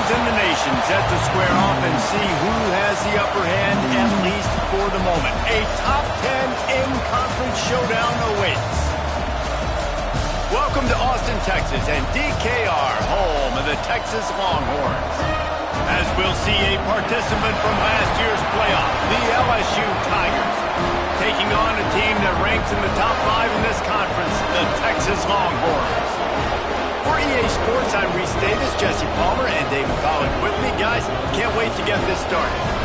teams in the nation set to square off and see who has the upper hand, at least for the moment. A top 10 in-conference showdown awaits. Welcome to Austin, Texas, and DKR, home of the Texas Longhorns. As we'll see a participant from last year's playoff, the LSU Tigers, taking on a team that ranks in the top 5 in this conference, the Texas Longhorns. For EA Sports, I'm Reese Davis, Jesse Palmer, and Dave McCollum with me. Guys, can't wait to get this started.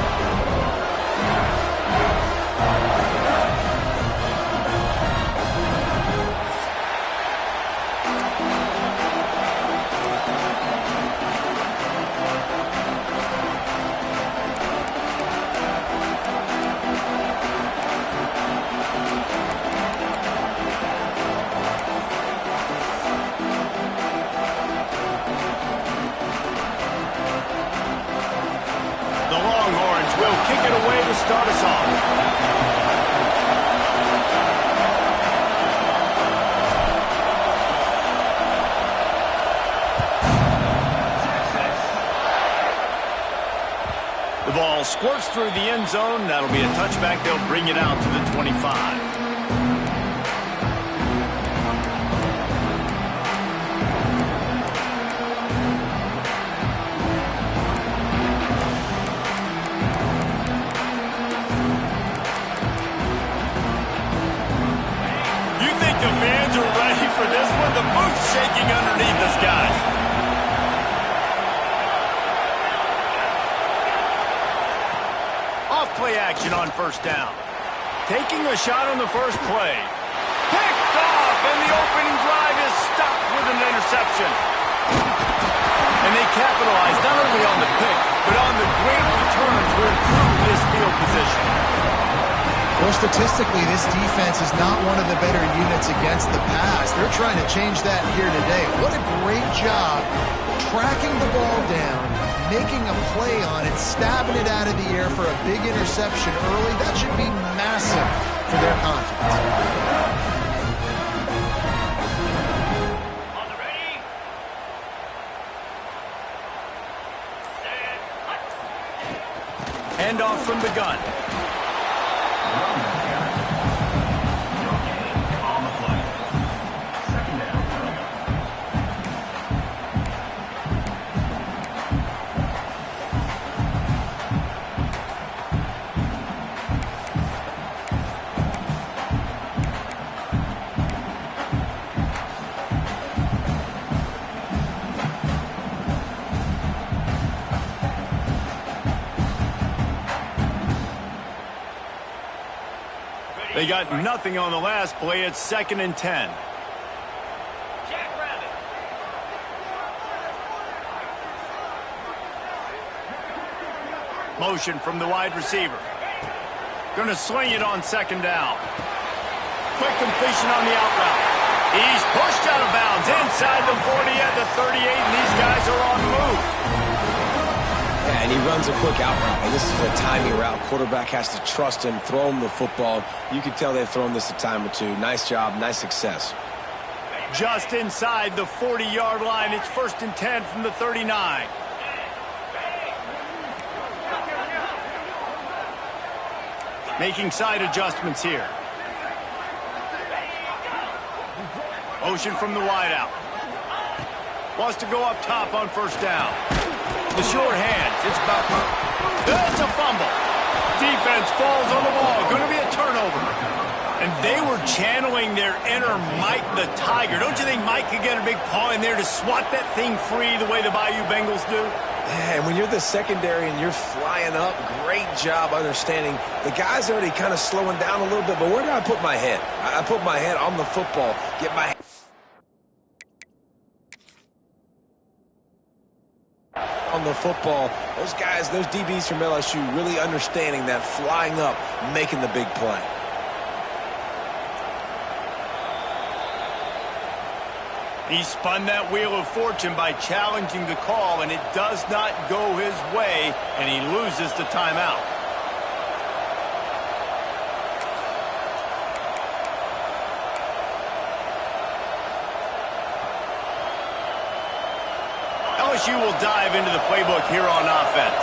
Kick it away to start us off. The ball squirts through the end zone. That'll be a touchback. They'll bring it out to the 25. For this one, the booth's shaking underneath us, guys. Off play action on first down. Taking a shot on the first play. Picked off, and the opening drive is stopped with an interception. And they capitalize not only on the pick, but on the great return to improve this field position. Well, statistically, this defense is not one of the better units against the pass. They're trying to change that here today. What a great job tracking the ball down, making a play on it, stabbing it out of the air for a big interception early. That should be massive for their confidence. Handoff from the gun. They got nothing on the last play. It's 2nd and 10. Motion from the wide receiver. Going to swing it on 2nd down. Quick completion on the out route. He's pushed out of bounds inside the 40 at the 38, and these guys are on the move. Yeah, and he runs a quick out route. And this is a timing route. Quarterback has to trust him, throw him the football. You can tell they've thrown this a time or two. Nice job, nice success. Just inside the 40-yard line. It's 1st and 10 from the 39. Making side adjustments here. Motion from the wideout. Wants to go up top on first down. The short hands. It's about. That's a fumble. Defense falls on the ball. Going to be a turnover. And they were channeling their inner Mike the Tiger. Don't you think Mike could get a big paw in there to swat that thing free the way the Bayou Bengals do? Yeah, and when you're the secondary and you're flying up, great job understanding. The guy's already kind of slowing down a little bit, but where do I put my head? I put my head on the football, get my on the football. Those guys, those DBs from LSU really understanding that, flying up, making the big play. He spun that wheel of fortune by challenging the call, and it does not go his way, and he loses the timeout. LSU will dive into the playbook here on offense.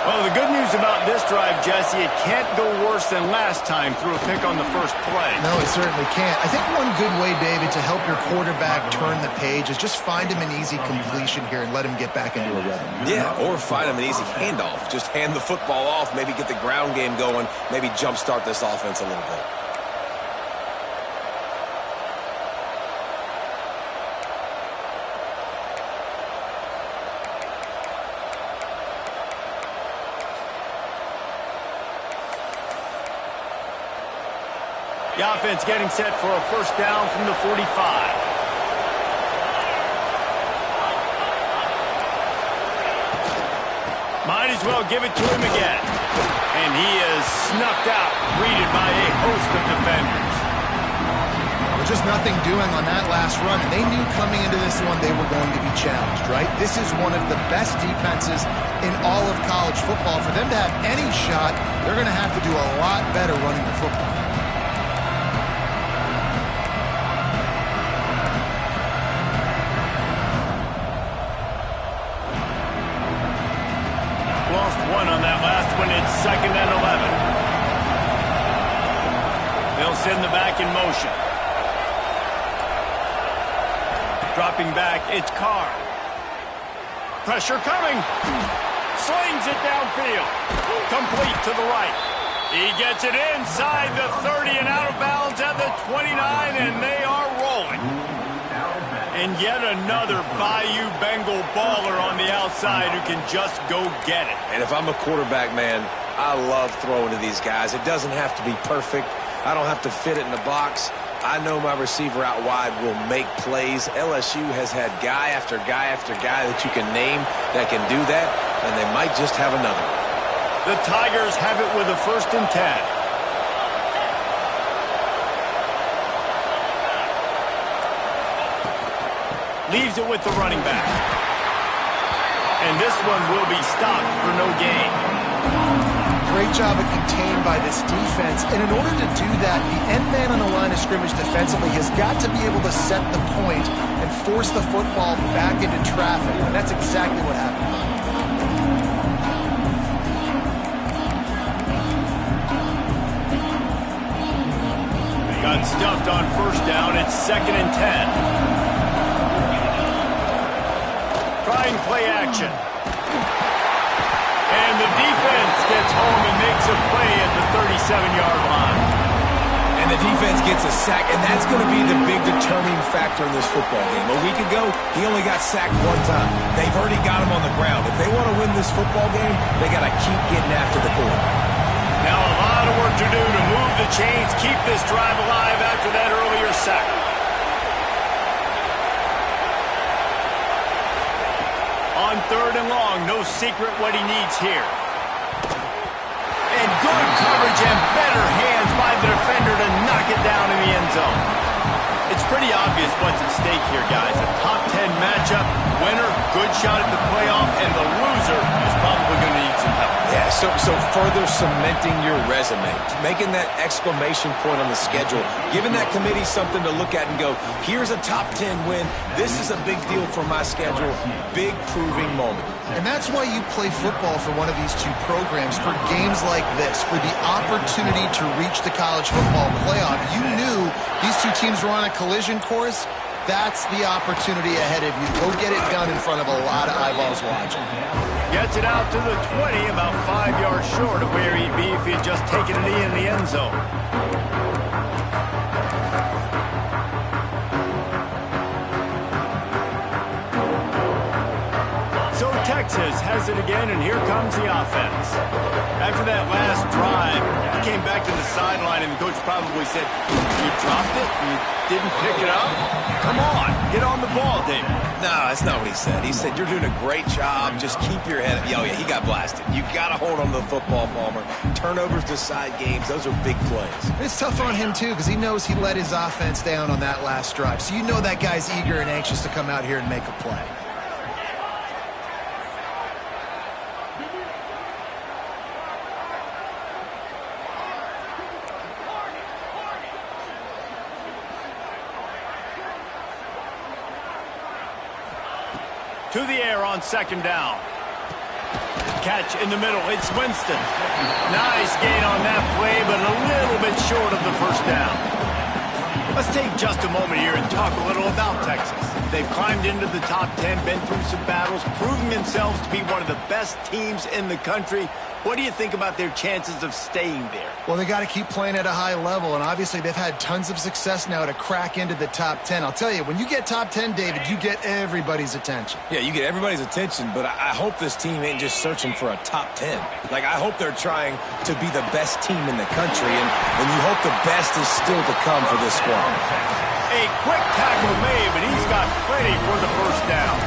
Well, the good news about this drive, Jesse, it can't go worse than last time through a pick on the first play. No, it certainly can't. I think one good way, David, to help your quarterback turn the page is just find him an easy completion here and let him get back into a rhythm. Yeah, or find him an easy handoff. Just hand the football off, maybe get the ground game going, maybe jumpstart this offense a little bit. The offense getting set for a first down from the 45. Might as well give it to him again. And he is snuffed out, greeted by a host of defenders. There's just nothing doing on that last run, and they knew coming into this one they were going to be challenged, right? This is one of the best defenses in all of college football. For them to have any shot, they're going to have to do a lot better running the football. Lost one on that last one. It's 2nd and 11. They'll send the back in motion. Dropping back, it's Carr. Pressure coming. Slings it downfield. Complete to the right. He gets it inside the 30 and out of bounds at the 29, and they are rolling. And yet another Bayou Bengal baller on the outside who can just go get it. And if I'm a quarterback, man, I love throwing to these guys. It doesn't have to be perfect. I don't have to fit it in the box. I know my receiver out wide will make plays. LSU has had guy after guy after guy that you can name that can do that, and they might just have another. The Tigers have it with a 1st and 10. Leaves it with the running back. And this one will be stopped for no gain. Great job of contained by this defense. And in order to do that, the end man on the line of scrimmage defensively has got to be able to set the point and force the football back into traffic. And that's exactly what happened. Got stuffed on first down. It's 2nd and 10. Trying play action. And the defense gets home and makes a play at the 37-yard line. And the defense gets a sack, and that's going to be the big determining factor in this football game. A week ago, he only got sacked one time. They've already got him on the ground. If they want to win this football game, they got to keep getting after the quarterback. Now a lot of work to do to move the chains, keep this drive alive after that earlier sack. On 3rd and long, no secret what he needs here. And good coverage and better hands by the defender to knock it down in the end zone. It's pretty obvious what's at stake here, guys. A top 10 matchup, winner, good shot at the playoff, and the loser is probably going to need some help. Yeah, so further cementing your resume, making that exclamation point on the schedule, giving that committee something to look at and go, here's a top 10 win. This is a big deal for my schedule. Big proving moment. And that's why you play football for one of these two programs, for games like this, for the opportunity to reach the college football playoff. You knew these two teams were on a collision course. That's the opportunity ahead of you. Go get it done in front of a lot of eyeballs watching. Gets it out to the 20, about 5 yards short of where he'd be if he had just taken a knee in the end zone. So Texas has it again, and here comes the offense. After that last drive, he came back to the sideline, and the coach probably said, you dropped it? You didn't pick it up? Come on, get on the ball, David. No, that's not what he said. He said, you're doing a great job. Just keep your head up. Oh, yeah, he got blasted. You got to hold on to the football, Palmer. Turnovers decide games. Those are big plays. It's tough on him, too, because he knows he let his offense down on that last drive. So you know that guy's eager and anxious to come out here and make a play. To the air on second down. Catch in the middle. It's Winston. Nice gain on that play, but a little bit short of the first down. Let's take just a moment here and talk a little about Texas. They've climbed into the top 10, been through some battles, proving themselves to be one of the best teams in the country. What do you think about their chances of staying there? Well, they got to keep playing at a high level, and obviously they've had tons of success now to crack into the top 10. I'll tell you, when you get top 10, David, you get everybody's attention. Yeah, you get everybody's attention, but I hope this team ain't just searching for a top 10. Like, I hope they're trying to be the best team in the country, and you hope the best is still to come for this squad. A quick tackle made, but he's got plenty for the first down.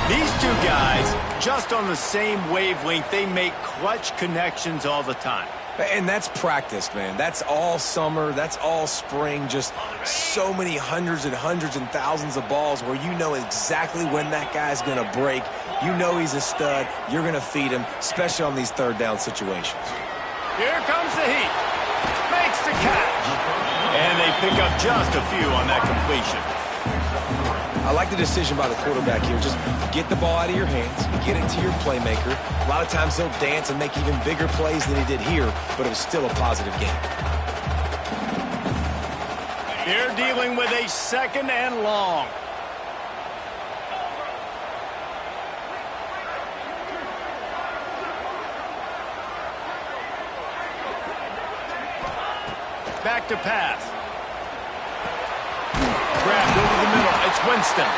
These two guys, just on the same wavelength, they make clutch connections all the time. And that's practice, man. That's all summer. That's all spring. Just so many hundreds and thousands of balls where you know exactly when that guy's going to break. You know he's a stud. You're going to feed him, especially on these third down situations. Here comes the heat. Makes the catch. And they pick up just a few on that completion. I like the decision by the quarterback here. Just get the ball out of your hands, get it to your playmaker. A lot of times he'll dance and make even bigger plays than he did here, but it was still a positive game. They're dealing with a second and long. Back to pass. Grabbed over the middle. It's Winston.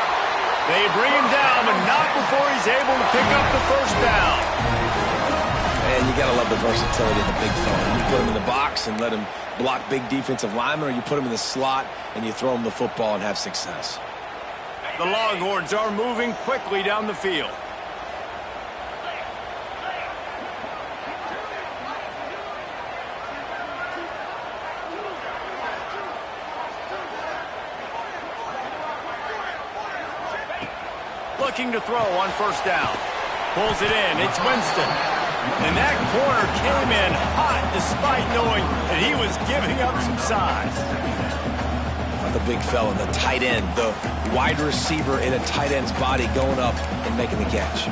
They bring him down, but not before he's able to pick up the first down. And you got to love the versatility of the big fella. You put him in the box and let him block big defensive linemen, or you put him in the slot and you throw him the football and have success. The Longhorns are moving quickly down the field. Looking to throw on first down. Pulls it in. It's Winston. And that corner came in hot despite knowing that he was giving up some size. The big fella, the tight end, the wide receiver in a tight end's body going up and making the catch.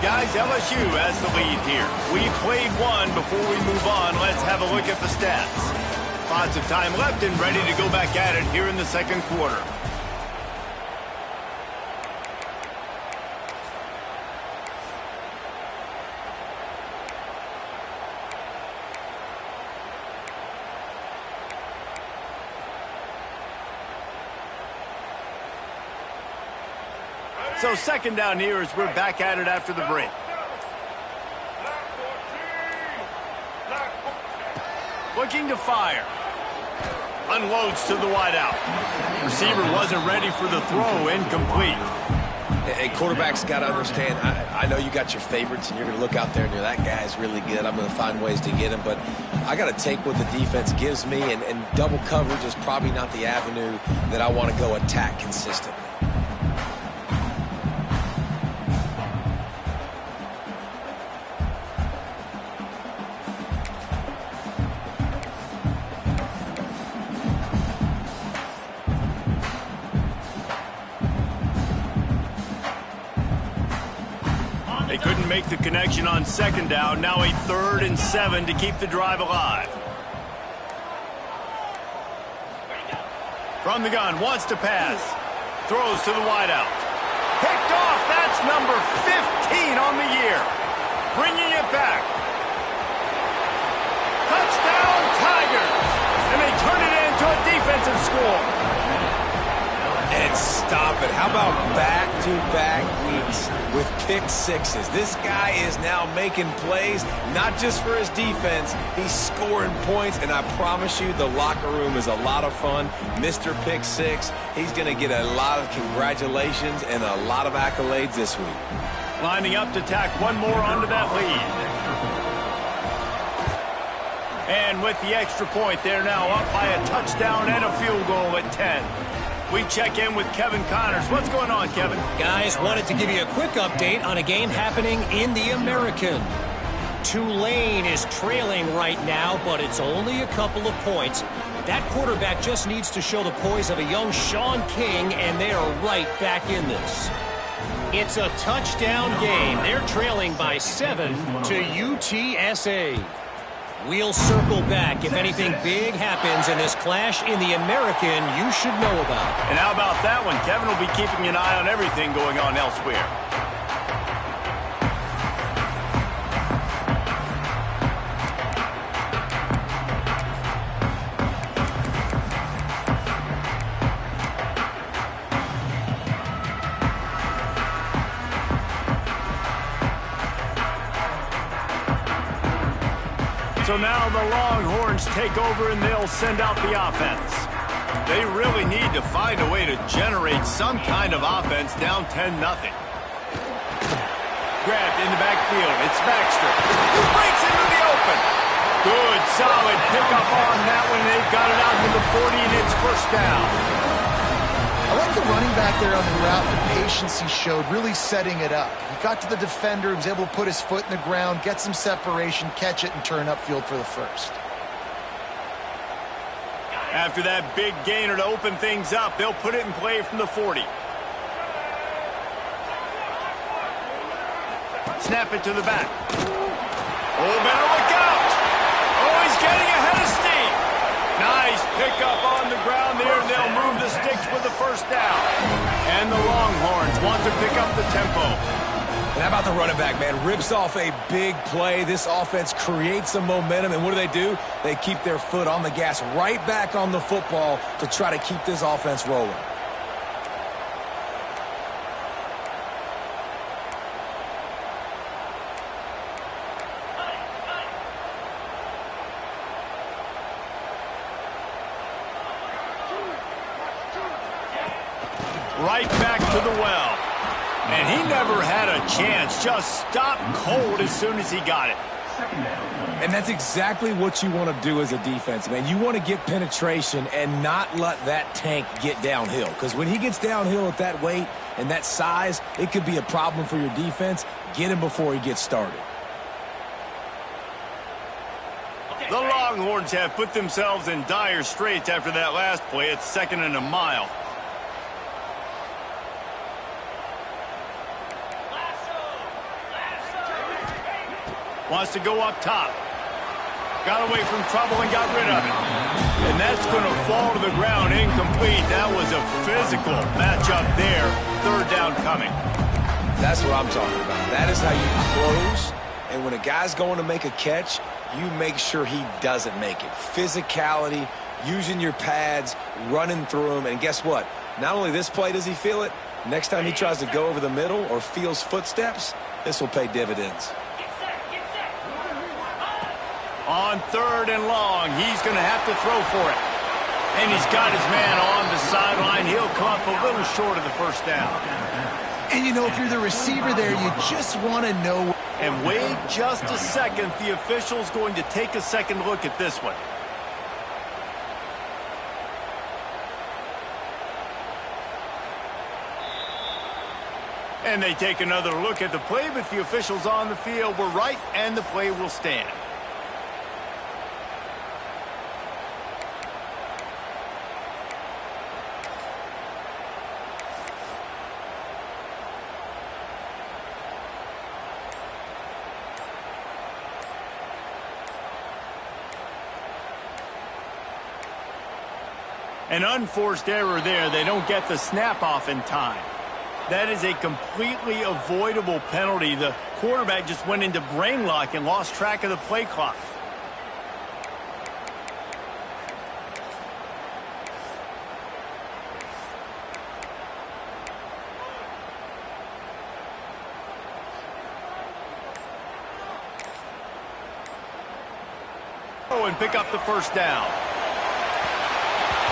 Guys, LSU has the lead here. We played one before we move on. Let's have a look at the stats. Lots of time left and ready to go back at it here in the second quarter. So second down here as we're back at it after the break. Looking to fire. Unloads to the wideout. Receiver wasn't ready for the throw, incomplete. Hey, quarterbacks got to understand, I know you got your favorites and you're going to look out there and you're, that guy's really good. I'm going to find ways to get him, but I got to take what the defense gives me, and double coverage is probably not the avenue that I want to go attack consistently. They couldn't make the connection on second down. Now a 3rd and 7 to keep the drive alive. From the gun, wants to pass. Throws to the wideout. Picked off. That's number 15 on the year. Bringing it back. Touchdown, Tigers. And they turn it into a defensive score. And stop it. How about back-to-back weeks with pick sixes? This guy is now making plays, not just for his defense. He's scoring points, and I promise you the locker room is a lot of fun. Mr. Pick Six, he's going to get a lot of congratulations and a lot of accolades this week. Lining up to tack one more onto that lead. And with the extra point, they're now up by a touchdown and a field goal at 10. We check in with Kevin Connors. What's going on, Kevin? Guys, wanted to give you a quick update on a game happening in the American. Tulane is trailing right now, but it's only a couple of points. That quarterback just needs to show the poise of a young Sean King, and they are right back in this. It's a touchdown game. They're trailing by 7 to UTSA. We'll circle back if anything big happens in this clash in the American you should know about. And how about that one? Kevin will be keeping an eye on everything going on elsewhere. So now the Longhorns take over and they'll send out the offense. They really need to find a way to generate some kind of offense down 10-0. Grabbed in the backfield. It's Baxter, who breaks into the open. Good, solid pickup on that one. They've got it out to the 40, and it's first down. I like the running back there on the route, the patience he showed, really setting it up. He got to the defender, he was able to put his foot in the ground, get some separation, catch it, and turn upfield for the first. After that big gainer to open things up, they'll put it in play from the 40. Snap it to the back. Oh, better look out. Oh, he's getting ahead of steam. Nice pickup on the ground there, and they'll move the sticks with the first down. And the Longhorns want to pick up the tempo. And how about the running back, man? Rips off a big play. This offense creates some momentum, and what do? They keep their foot on the gas, right back on the football to try to keep this offense rolling. Right back to the well. And he never had a chance. Just stopped cold as soon as he got it. And that's exactly what you want to do as a defense, man. You want to get penetration and not let that tank get downhill. Because when he gets downhill at that weight and that size, it could be a problem for your defense. Get him before he gets started. The Longhorns have put themselves in dire straits after that last play. It's 2nd and a mile. Wants to go up top. Got away from trouble and got rid of it. And that's going to fall to the ground incomplete. That was a physical matchup there. 3rd down coming. That's what I'm talking about. That is how you close. And when a guy's going to make a catch, you make sure he doesn't make it. Physicality, using your pads, running through them. And guess what? Not only this play does he feel it, next time he tries to go over the middle or feels footsteps, this will pay dividends. On 3rd and long, he's going to have to throw for it. And he's got his man on the sideline. He'll come up a little short of the first down. And, you know, if you're the receiver there, you just want to know. And wait just a second. The official's going to take a second look at this one. And they take another look at the play, but the officials on the field were right, and the play will stand. An unforced error there. They don't get the snap off in time. That is a completely avoidable penalty. The quarterback just went into brain lock and lost track of the play clock. Oh, and pick up the first down.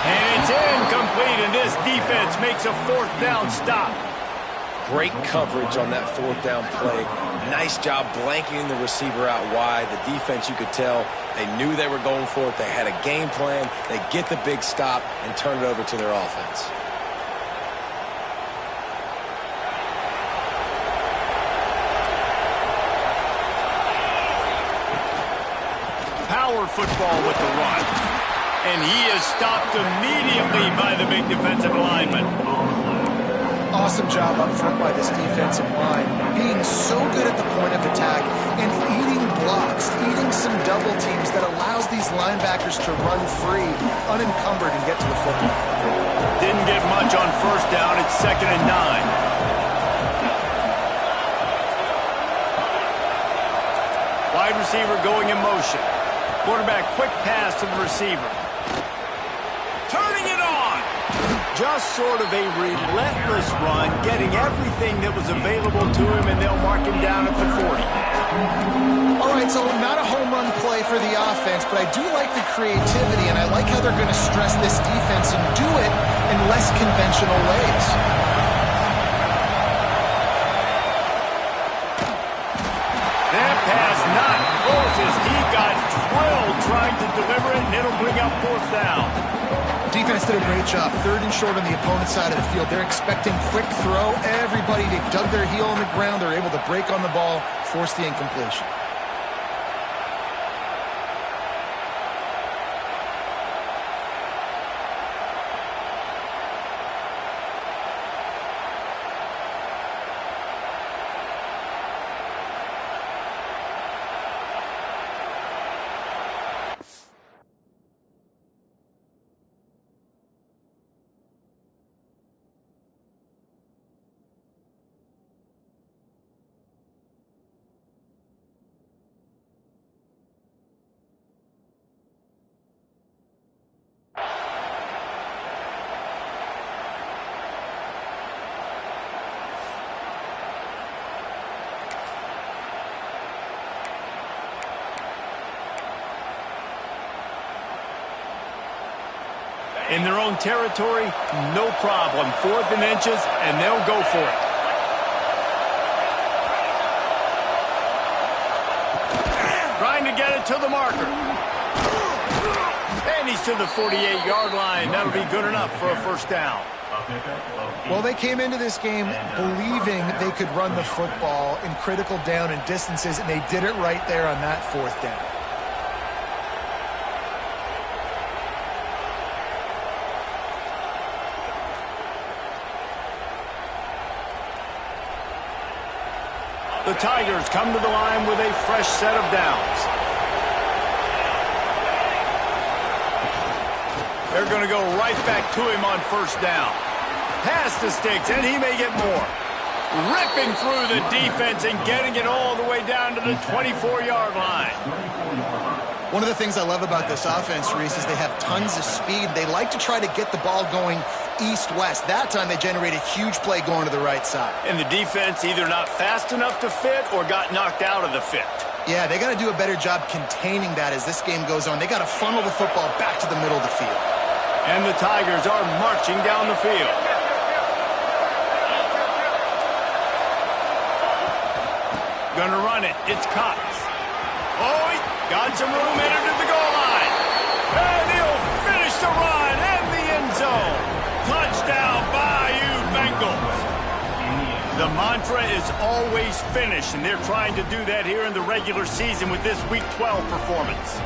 And it's incomplete, and this defense makes a 4th down stop. Great coverage on that 4th down play. Nice job blanketing the receiver out wide. The defense, you could tell, they knew they were going for it. They had a game plan. They get the big stop and turn it over to their offense. football with the run. And he is stopped immediately by the big defensive lineman. Awesome job up front by this defensive line, being so good at the point of attack and eating blocks, eating some double teams that allows these linebackers to run free, unencumbered, and get to the football. Didn't get much on first down. It's 2nd and 9. Wide receiver going in motion. Quarterback quick pass to the receiver. Turning it on. Just sort of a relentless run, getting everything that was available to him, and they'll mark him down at the 40. All right, so not a home run play for the offense, but I do like the creativity, and I like how they're going to stress this defense and do it in less conventional ways. That pass not close as he got drilled trying to deliver it, and it'll bring up 4th down. Defense did a great job. 3rd and short on the opponent's side of the field. They're expecting quick throw. Everybody, they dug their heel on the ground. They're able to break on the ball, force the incompletion. In their own territory, no problem. 4th and inches, and they'll go for it. Trying to get it to the marker. And he's to the 48-yard line. That'll be good enough for a 1st down. Well, they came into this game believing they could run the football in critical down and distances, and they did it right there on that 4th down. The Tigers come to the line with a fresh set of downs. They're going to go right back to him on 1st down. Pass to Sticks, and he may get more. Ripping through the defense and getting it all the way down to the 24-yard line. One of the things I love about this offense, Reese, is they have tons of speed. They like to try to get the ball going east-west. That time they generated a huge play going to the right side. And the defense either not fast enough to fit or got knocked out of the fit. Yeah, they got to do a better job containing that as this game goes on. They got to funnel the football back to the middle of the field. And the Tigers are marching down the field. Gonna run it. It's Cox. Oh, he got some room, entered at the goal line. And he'll finish the run in the end zone. Touchdown, Bayou Bengals. The mantra is always finish, and they're trying to do that here in the regular season with this Week 12 performance.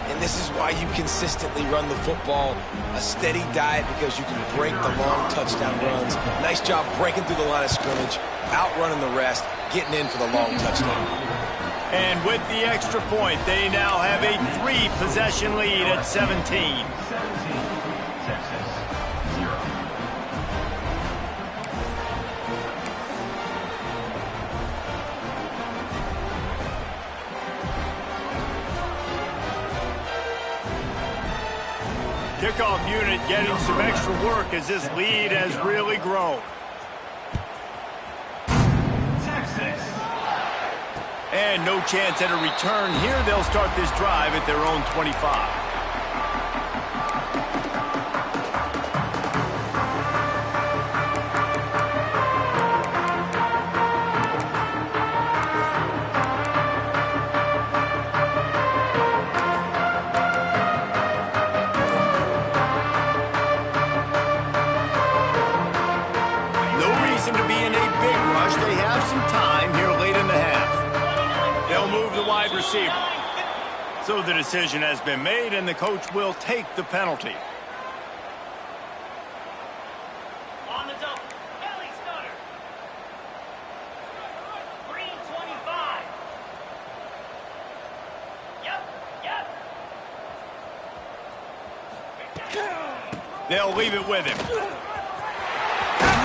And this is why you consistently run the football, a steady diet, because you can break the long touchdown runs. Nice job breaking through the line of scrimmage, outrunning the rest, getting in for the long touchdown. And with the extra point, they now have a 3-possession lead at 17. Kickoff unit getting some extra work as this lead has really grown. And no chance at a return here. They'll start this drive at their own 25. To be in a big rush. They have some time here late in the half. They'll move the wide receiver. So the decision has been made, and the coach will take the penalty. On the double, belly stutter. Green 25. Yep. They'll leave it with him. At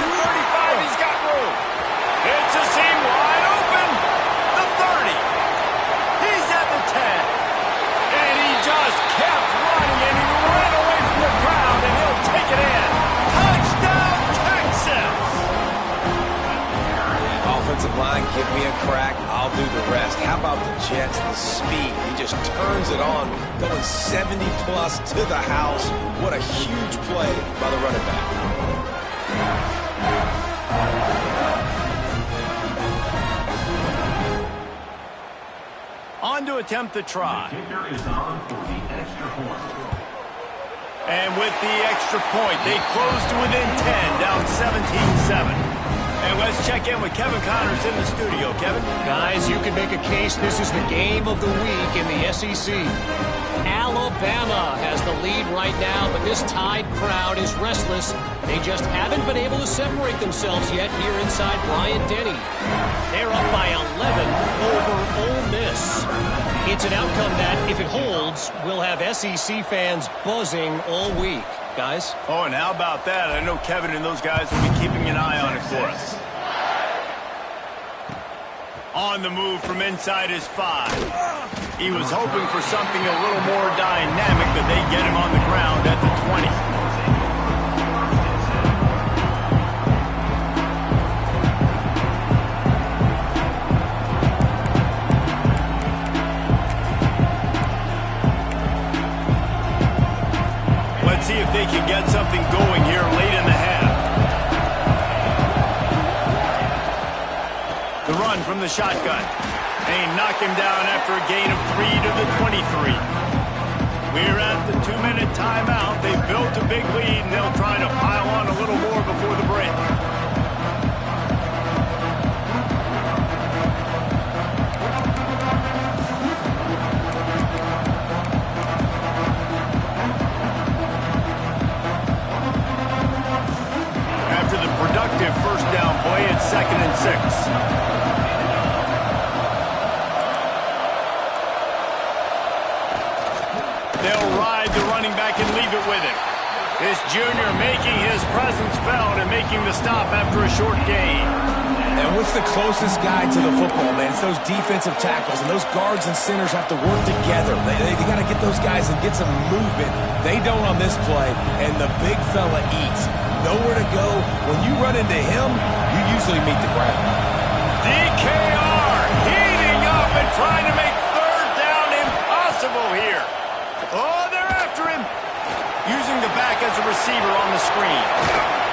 the 35, he's got room. It's a seam wide open. The 30. He's at the 10. And he just kept running, and he ran away from the crowd, and he'll take it in. Touchdown, Texas! Offensive line, give me a crack. I'll do the rest. How about the Jets, the speed? He just turns it on, going 70-plus to the house. What a huge play by the running back. On to attempt the try. Kicker is on for the extra point. And with the extra point, they close to within 10, down 17-7. And let's check in with Kevin Connors in the studio. Kevin? Guys, you could make a case this is the game of the week in the SEC. Alabama has the lead right now, but this tide crowd is restless. They just haven't been able to separate themselves yet here inside Bryant-Denny. They're up by 11 over Ole Miss. It's an outcome that, if it holds, will have SEC fans buzzing all week. Guys? Oh, and how about that? I know Kevin and those guys will be keeping an eye on it for us. On the move from inside his 5. He was hoping for something a little more dynamic, but they get him on the ground at the 20. Let's see if they can get something going here late in the half. The run from the shotgun. They knock him down after a gain of 3 to the 23. We're at the 2-minute timeout. They built a big lead, and they'll try to pile on a little more before the break. After the productive first down play, it's 2nd and 6. They'll ride the running back and leave it with him. This junior making his presence felt and making the stop after a short gain. And what's the closest guy to the football, man? It's those defensive tackles, and those guards and centers have to work together. They got to get those guys and get some movement. They don't on this play, and the big fella eats. Nowhere to go. When you run into him, you usually meet the ground. DKR heating up and trying to make 3rd down impossible here. Oh, they're after him. Using the back as a receiver on the screen.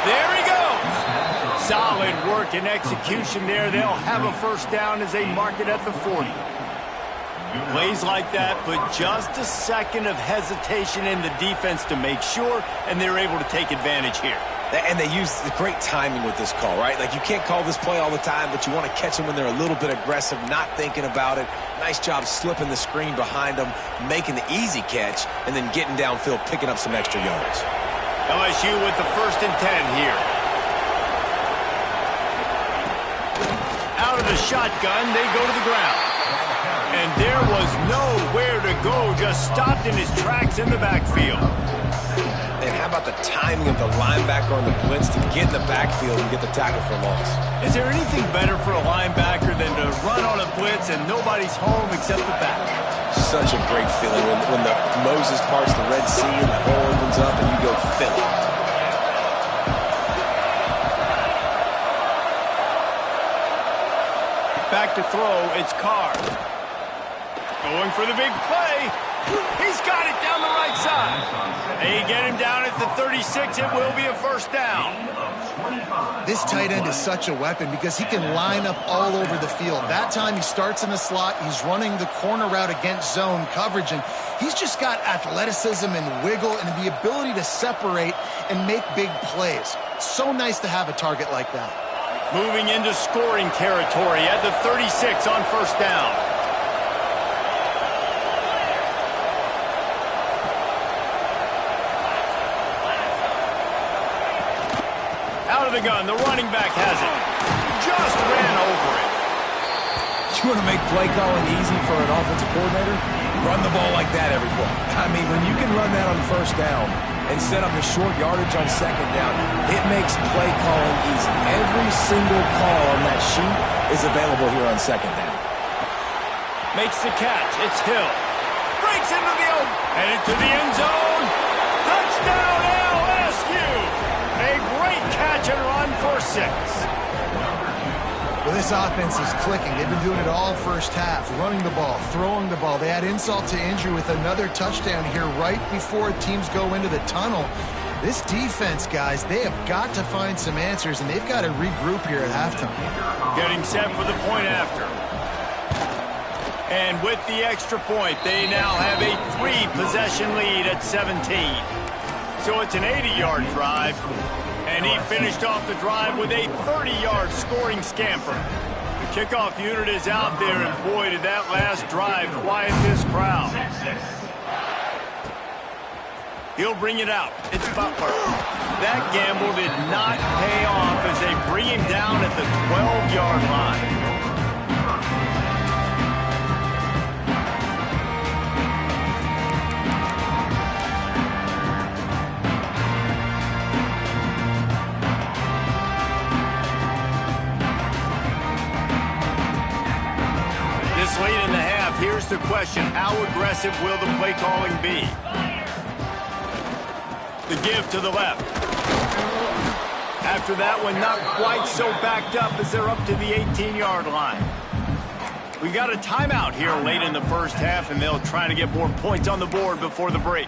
There he goes. Solid work and execution there. They'll have a first down as they mark it at the 40. Plays like that, but just a second of hesitation in the defense to make sure, and they're able to take advantage here. And they use the great timing with this call, right? Like, you can't call this play all the time, but you want to catch them when they're a little bit aggressive, not thinking about it. Nice job slipping the screen behind them, making the easy catch, and then getting downfield, picking up some extra yards. LSU with the 1st and 10 here. Out of the shotgun, they go to the ground. And there was nowhere to go, just stopped in his tracks in the backfield. And how about the timing of the linebacker on the blitz to get in the backfield and get the tackle for loss? Is there anything better for a linebacker than to run on a blitz and nobody's home except the back? Such a great feeling when the Moses parts the Red Sea and the hole opens up and you go fill it. Back to throw, it's Carr. Going for the big play. He's got it down the right side. They get him down at the 36. It will be a first down. This tight end is such a weapon because he can line up all over the field. That time he starts in the slot. He's running the corner route against zone coverage, and he's just got athleticism and wiggle and the ability to separate and make big plays. It's so nice to have a target like that. Moving into scoring territory at the 36 on first down. Out of the gun, the running back has it. Just ran over it. You want to make play calling easy for an offensive coordinator? Run the ball like that every play. I mean, when you can run that on first down and set up a short yardage on second down, it makes play calling easy. Every single call on that sheet is available here on second down. Makes the catch. It's Hill. Breaks into the open. Headed to the end zone. Touchdown, LSU. A great catch and run for 6. Well, this offense is clicking. They've been doing it all first half, running the ball, throwing the ball. They add insult to injury with another touchdown here right before teams go into the tunnel. This defense, guys, they have got to find some answers, and they've got to regroup here at halftime. Getting set for the point after. And with the extra point, they now have a 3-possession lead at 17. So it's an 80-yard drive. And he finished off the drive with a 30-yard scoring scamper. The kickoff unit is out there, and boy, did that last drive quiet this crowd. He'll bring it out. It's Butler. That gamble did not pay off as they bring him down at the 12-yard line. Late in the half, here's the question. How aggressive will the play calling be? The give to the left. After that one, not quite so backed up as they're up to the 18-yard line. We got a timeout here late in the first half, and they'll try to get more points on the board before the break.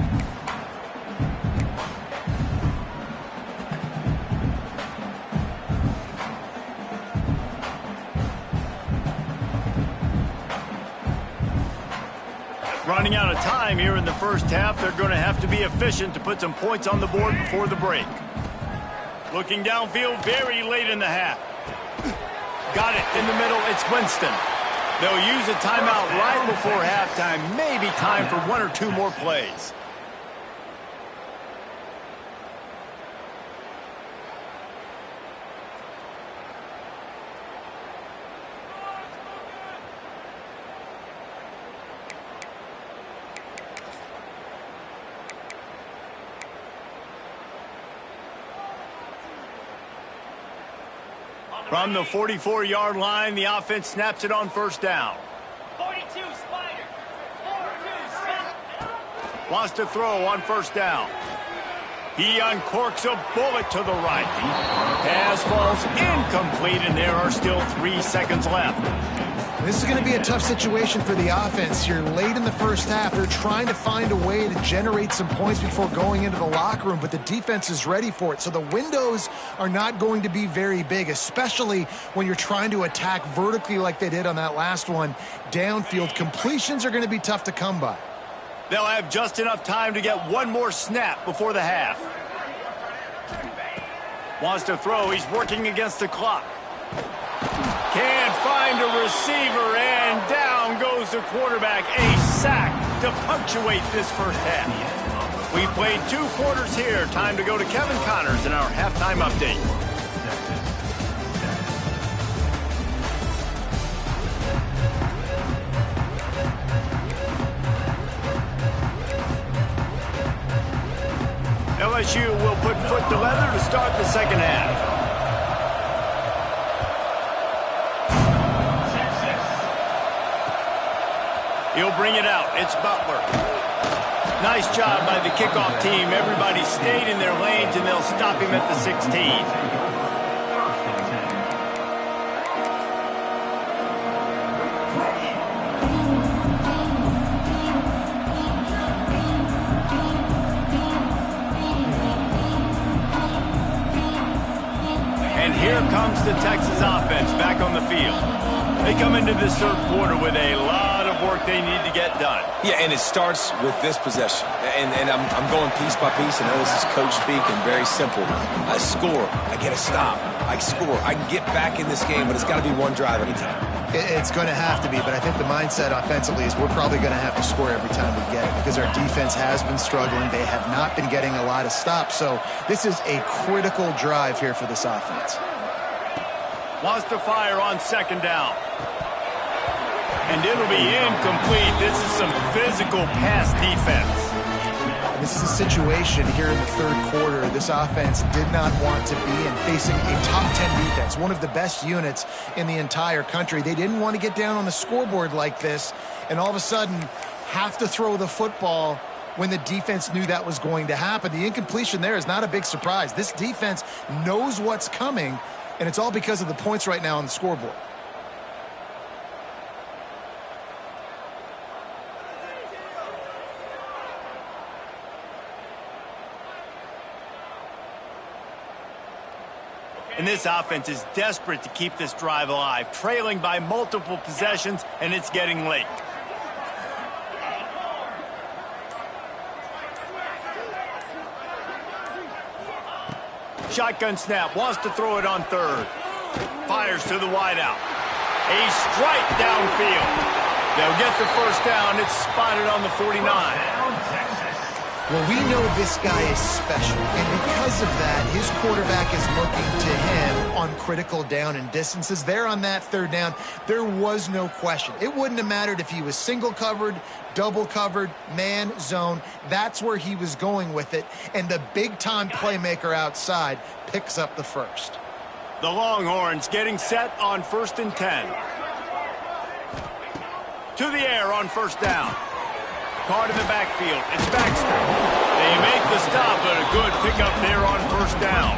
Running out of time here in the first half. They're going to have to be efficient to put some points on the board before the break. Looking downfield very late in the half. Got it in the middle. It's Winston. They'll use a timeout right before halftime. Maybe time for 1 or 2 more plays. From the 44-yard line, the offense snaps it on first down. 42, Spider. 4-2, Spider. Wants to throw on first down. He uncorks a bullet to the right. Pass falls incomplete, and there are still 3 seconds left. This is going to be a tough situation for the offense here. Late in the first half, they're trying to find a way to generate some points before going into the locker room, but the defense is ready for it. So the windows are not going to be very big, especially when you're trying to attack vertically like they did on that last one. Downfield completions are going to be tough to come by. They'll have just enough time to get one more snap before the half. Wants to throw. He's working against the clock. Can't find a receiver, and down goes the quarterback. A sack to punctuate this first half. We played 2 quarters here. Time to go to Kevin Connors in our halftime update. LSU will put foot to leather to start the second half. He'll bring it out. It's Butler. Nice job by the kickoff team. Everybody stayed in their lanes, and they'll stop him at the 16. And here comes the Texas offense back on the field. They come into this third quarter with a lot of work they need to get done. Yeah, and it starts with this possession. And I'm going piece by piece. I know this is coach speak and very simple. I score. I get a stop. I score. I can get back in this game, but it's got to be one drive at a time. It's going to have to be, but I think the mindset offensively is we're probably going to have to score every time we get it because our defense has been struggling. They have not been getting a lot of stops, so this is a critical drive here for this offense. Wants to fire on second down. And it'll be incomplete. This is some physical pass defense. This is a situation here in the third quarter this offense did not want to be in, facing a top 10 defense, one of the best units in the entire country. They didn't want to get down on the scoreboard like this and all of a sudden have to throw the football when the defense knew that was going to happen. The incompletion there is not a big surprise. This defense knows what's coming, and it's all because of the points right now on the scoreboard. And this offense is desperate to keep this drive alive, trailing by multiple possessions, and it's getting late. Shotgun snap, wants to throw it on third. Fires to the wideout. A strike downfield. They'll get the first down. It's spotted on the 49. Well, we know this guy is special, and because of that, his quarterback is looking to him on critical down and distances. There on that third down, there was no question. It wouldn't have mattered if he was single covered, double covered, man, zone. That's where he was going with it, and the big-time playmaker outside picks up the first. The Longhorns getting set on 1st and 10. To the air on first down. Caught in the backfield. It's Baxter. They make the stop, but a good pickup there on first down.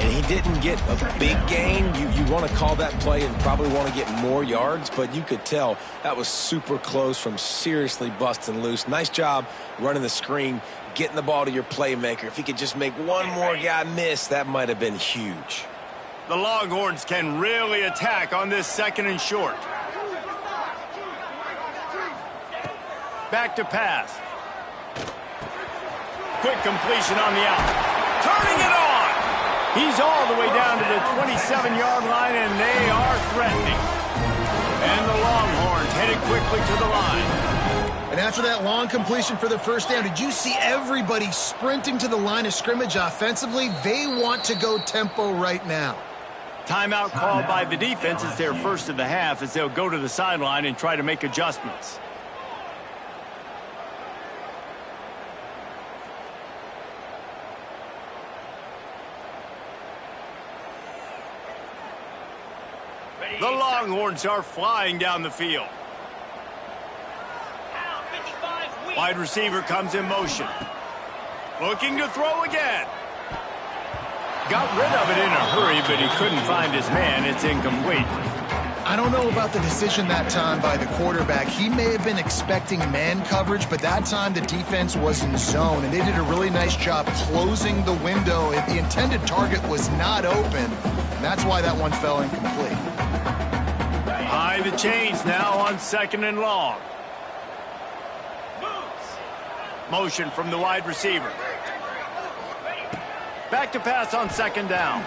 And he didn't get a big gain. You want to call that play and probably want to get more yards, but you could tell that was super close from seriously busting loose. Nice job running the screen, getting the ball to your playmaker. If he could just make one more guy miss, that might have been huge. The Longhorns can really attack on this 2nd and short. Back to pass. Quick completion on the out. Turning it on! He's all the way down to the 27-yard line, and they are threatening. And the Longhorns headed quickly to the line. And after that long completion for the first down, did you see everybody sprinting to the line of scrimmage offensively? They want to go tempo right now. Timeout called by the defense. It's their first of the half as they'll go to the sideline and try to make adjustments. The Longhorns are flying down the field. Wide receiver comes in motion. Looking to throw again. Got rid of it in a hurry, but he couldn't find his man. It's incomplete. I don't know about the decision that time by the quarterback. He may have been expecting man coverage, but that time the defense was in zone, and they did a really nice job closing the window. The intended target was not open, and that's why that one fell incomplete. High the chains now on 2nd and long. Motion from the wide receiver. Back to pass on 2nd down.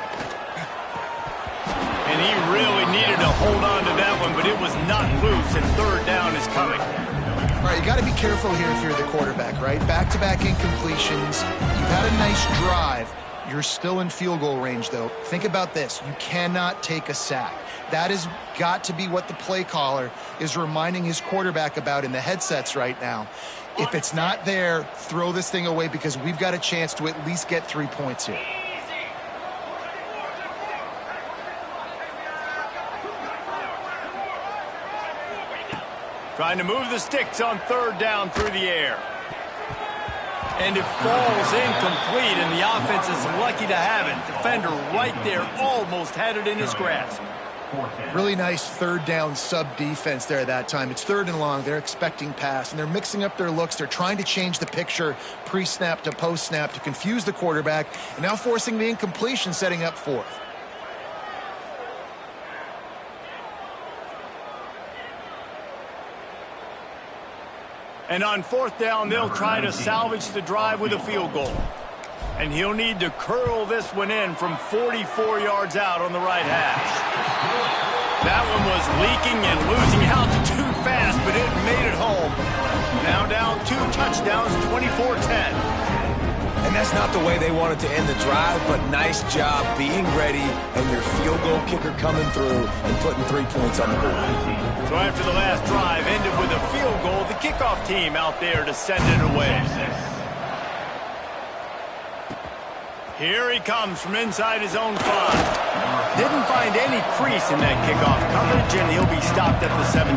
And he really needed to hold on to that one, but it was not loose, and 3rd down is coming. All right, you got to be careful here if you're the quarterback, right? Back-to-back incompletions. You've had a nice drive. You're still in field goal range, though. Think about this. You cannot take a sack. That has got to be what the play caller is reminding his quarterback about in the headsets right now. If it's not there, throw this thing away because we've got a chance to at least get 3 points here. Trying to move the sticks on 3rd down through the air. And it falls incomplete, and the offense is lucky to have it. Defender right there almost had it in his grasp. Really nice 3rd down sub-defense there at that time. It's 3rd and long. They're expecting pass, and they're mixing up their looks. They're trying to change the picture pre-snap to post-snap to confuse the quarterback, and now forcing the incompletion, setting up 4th. And on 4th down, they'll try to salvage the drive with a field goal. And he'll need to curl this one in from 44 yards out on the right hash. That one was leaking and losing altitude fast, but it made it home. Now down 2 touchdowns, 24-10. And that's not the way they wanted to end the drive, but nice job being ready and your field goal kicker coming through and putting 3 points on the board. So after the last drive ended with a field goal, the kickoff team out there to send it away. Here he comes from inside his own 5. Didn't find any crease in that kickoff coverage, and he'll be stopped at the 17.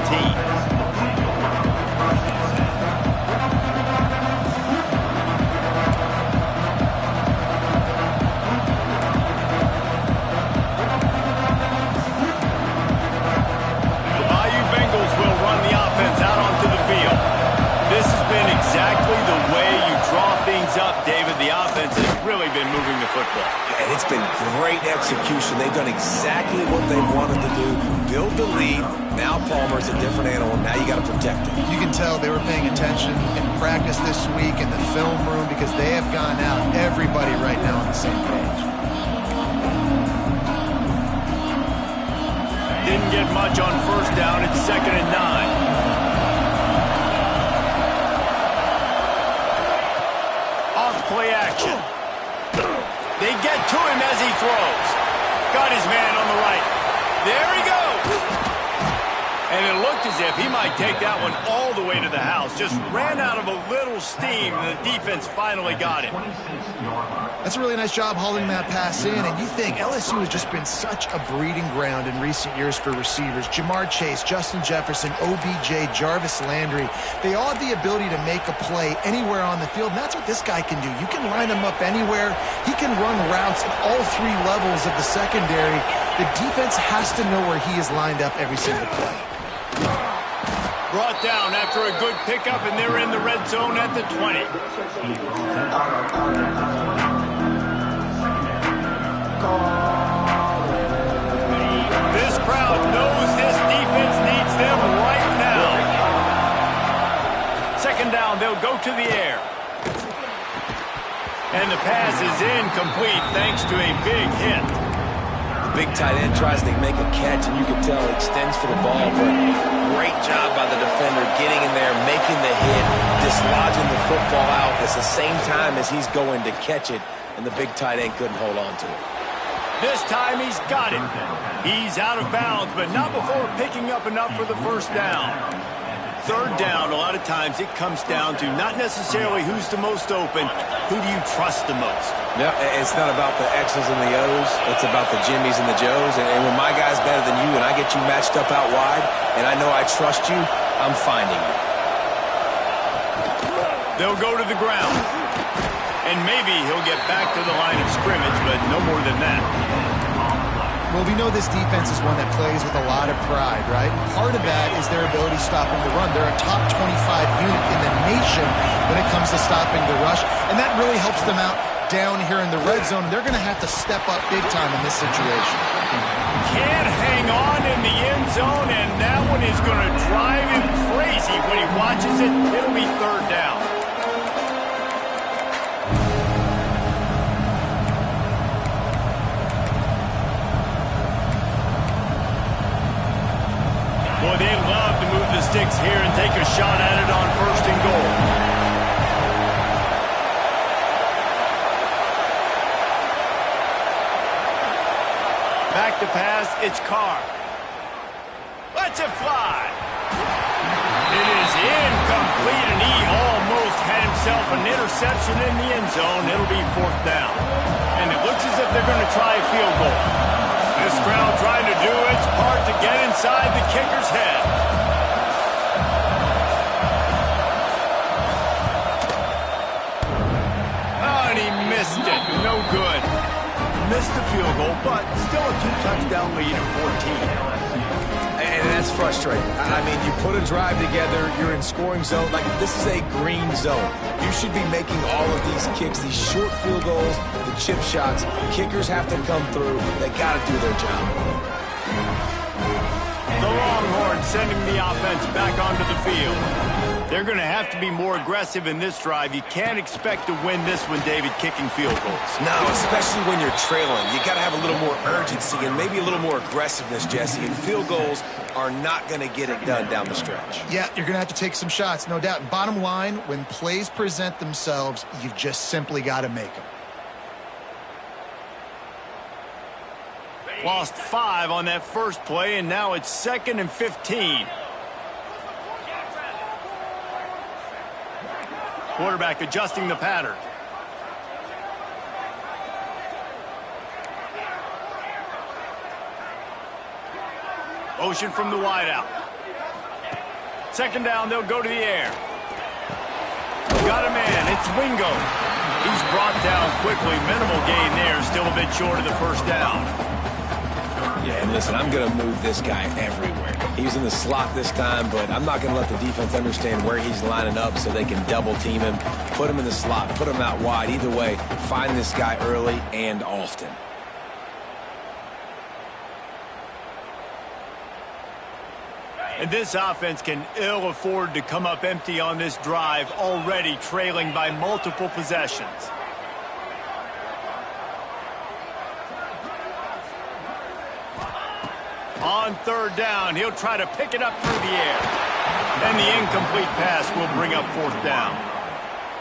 Up, David. The offense has really been moving the football. And it's been great execution. They've done exactly what they wanted to do. Build the lead. Now Palmer's a different animal. Now you got to protect him. You can tell they were paying attention in practice this week in the film room because they have gone out. Everybody right now on the same page. Didn't get much on first down. It's 2nd and 9. Play action. They get to him as he throws. Got his man on the right. There he goes. And it looked as if he might take that one all the way to the house. Just ran out of a little steam, and the defense finally got him. That's a really nice job holding that pass in, and you think LSU has just been such a breeding ground in recent years for receivers. Jamar Chase, Justin Jefferson, OBJ, Jarvis Landry, they all have the ability to make a play anywhere on the field, and that's what this guy can do. You can line him up anywhere. He can run routes at all 3 levels of the secondary. The defense has to know where he is lined up every single play. Brought down after a good pickup, and they're in the red zone at the 20. This crowd knows this defense needs them right now. 2nd down, they'll go to the air. And the pass is incomplete thanks to a big hit. Big tight end tries to make a catch, and you can tell it extends for the ball, but great job by the defender getting in there, making the hit, dislodging the football out at the same time as he's going to catch it, and the big tight end couldn't hold on to it. This time he's got it. He's out of bounds, but not before picking up enough for the first down. 3rd down, a lot of times it comes down to not necessarily who's the most open, who do you trust the most? No, it's not about the X's and the O's. It's about the Jimmys and the Joes. And when my guy's better than you and I get you matched up out wide and I know I trust you, I'm finding you. They'll go to the ground. And maybe he'll get back to the line of scrimmage, but no more than that. Well, we know this defense is one that plays with a lot of pride, right? Part of that is their ability stopping the run. They're a top 25 unit in the nation when it comes to stopping the rush, and that really helps them out down here in the red zone. They're going to have to step up big time in this situation. Can't hang on in the end zone, and that one is going to drive him crazy when he watches it. It'll be 3rd down. Boy, they love to move the sticks here and take a shot at it on 1st and goal. Back to pass, it's Carr. Lets it fly. It is incomplete, and he almost had himself an interception in the end zone. It'll be 4th down. And it looks as if they're going to try a field goal. This crowd trying to do its part to get inside the kicker's head. Oh, and he missed it. No good. Missed the field goal, but still a 2-touchdown lead at 14. And that's frustrating. I mean, you put a drive together, you're in scoring zone. Like, this is a green zone. You should be making all of these kicks, these short field goals, the chip shots. Kickers have to come through. They got to do their job. The Longhorns sending the offense back onto the field. They're going to have to be more aggressive in this drive. You can't expect to win this one, David, kicking field goals. No, especially when you're trailing. You got to have a little more urgency and maybe a little more aggressiveness, Jesse. And field goals are not going to get it done down the stretch. Yeah, you're going to have to take some shots, no doubt. Bottom line, when plays present themselves, you've just simply got to make them. Lost 5 on that first play, and now it's 2nd and 15. Quarterback adjusting the pattern. Motion from the wideout. 2nd down, they'll go to the air. Got a man, it's Wingo. He's brought down quickly. Minimal gain there, still a bit short of the first down. Yeah, and listen, I'm going to move this guy everywhere. He's in the slot this time, but I'm not going to let the defense understand where he's lining up so they can double team him, put him in the slot, put him out wide. Either way, find this guy early and often. And this offense can ill afford to come up empty on this drive, already trailing by multiple possessions. On 3rd down, he'll try to pick it up through the air. And the incomplete pass will bring up 4th down.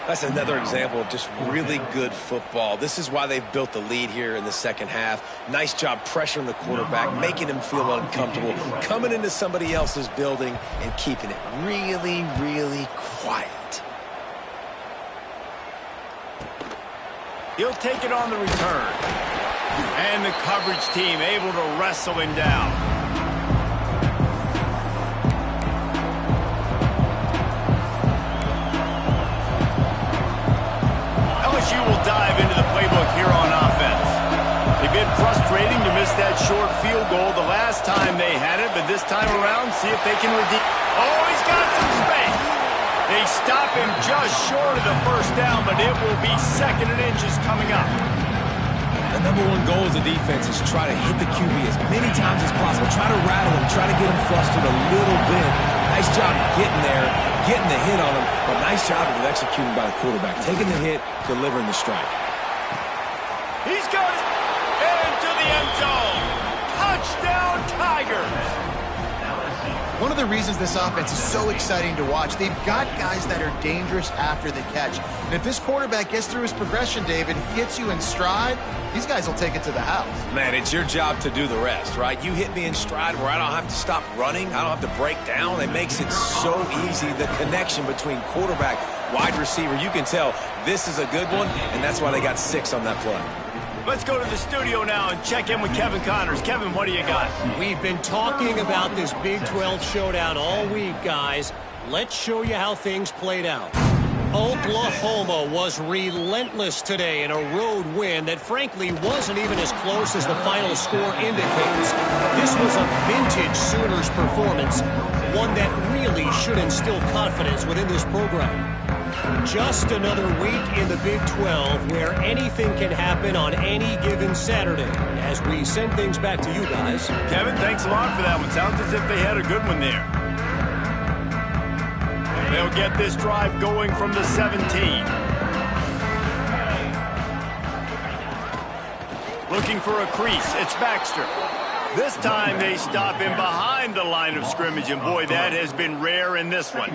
That's another example of just really good football. This is why they've built the lead here in the second half. Nice job pressuring the quarterback, making him feel uncomfortable, coming into somebody else's building and keeping it really, really quiet. He'll take it on the return. And the coverage team able to wrestle him down. LSU will dive into the playbook here on offense. They've been frustrating to miss that short field goal the last time they had it, but this time around, see if they can redeem. Oh, he's got some space. They stop him just short of the first down, but it will be 2nd and inches coming up. The number one goal as a defense is try to hit the QB as many times as possible. Try to rattle him, try to get him flustered a little bit. Nice job getting there, getting the hit on him, but nice job of executing by the quarterback. Taking the hit, delivering the strike. He's got it into the end zone. Touchdown, Tigers. One of the reasons this offense is so exciting to watch, they've got guys that are dangerous after the catch. And if this quarterback gets through his progression, David, hits you in stride, these guys will take it to the house. Man, it's your job to do the rest, right? You hit me in stride where I don't have to stop running. I don't have to break down. It makes it so easy, the connection between quarterback, wide receiver. You can tell this is a good one, and that's why they got 6 on that play. Let's go to the studio now and check in with Kevin Connors. Kevin, what do you got? We've been talking about this Big 12 showdown all week, guys. Let's show you how things played out. Oklahoma was relentless today in a road win that frankly wasn't even as close as the final score indicates. This was a vintage Sooners performance, one that really should instill confidence within this program. Just another week in the Big 12 where anything can happen on any given Saturday. As we send things back to you guys. Kevin, thanks a lot for that one. Sounds as if they had a good one there. They'll get this drive going from the 17. Looking for a crease. It's Baxter. This time they stop him behind the line of scrimmage, and boy, that has been rare in this one.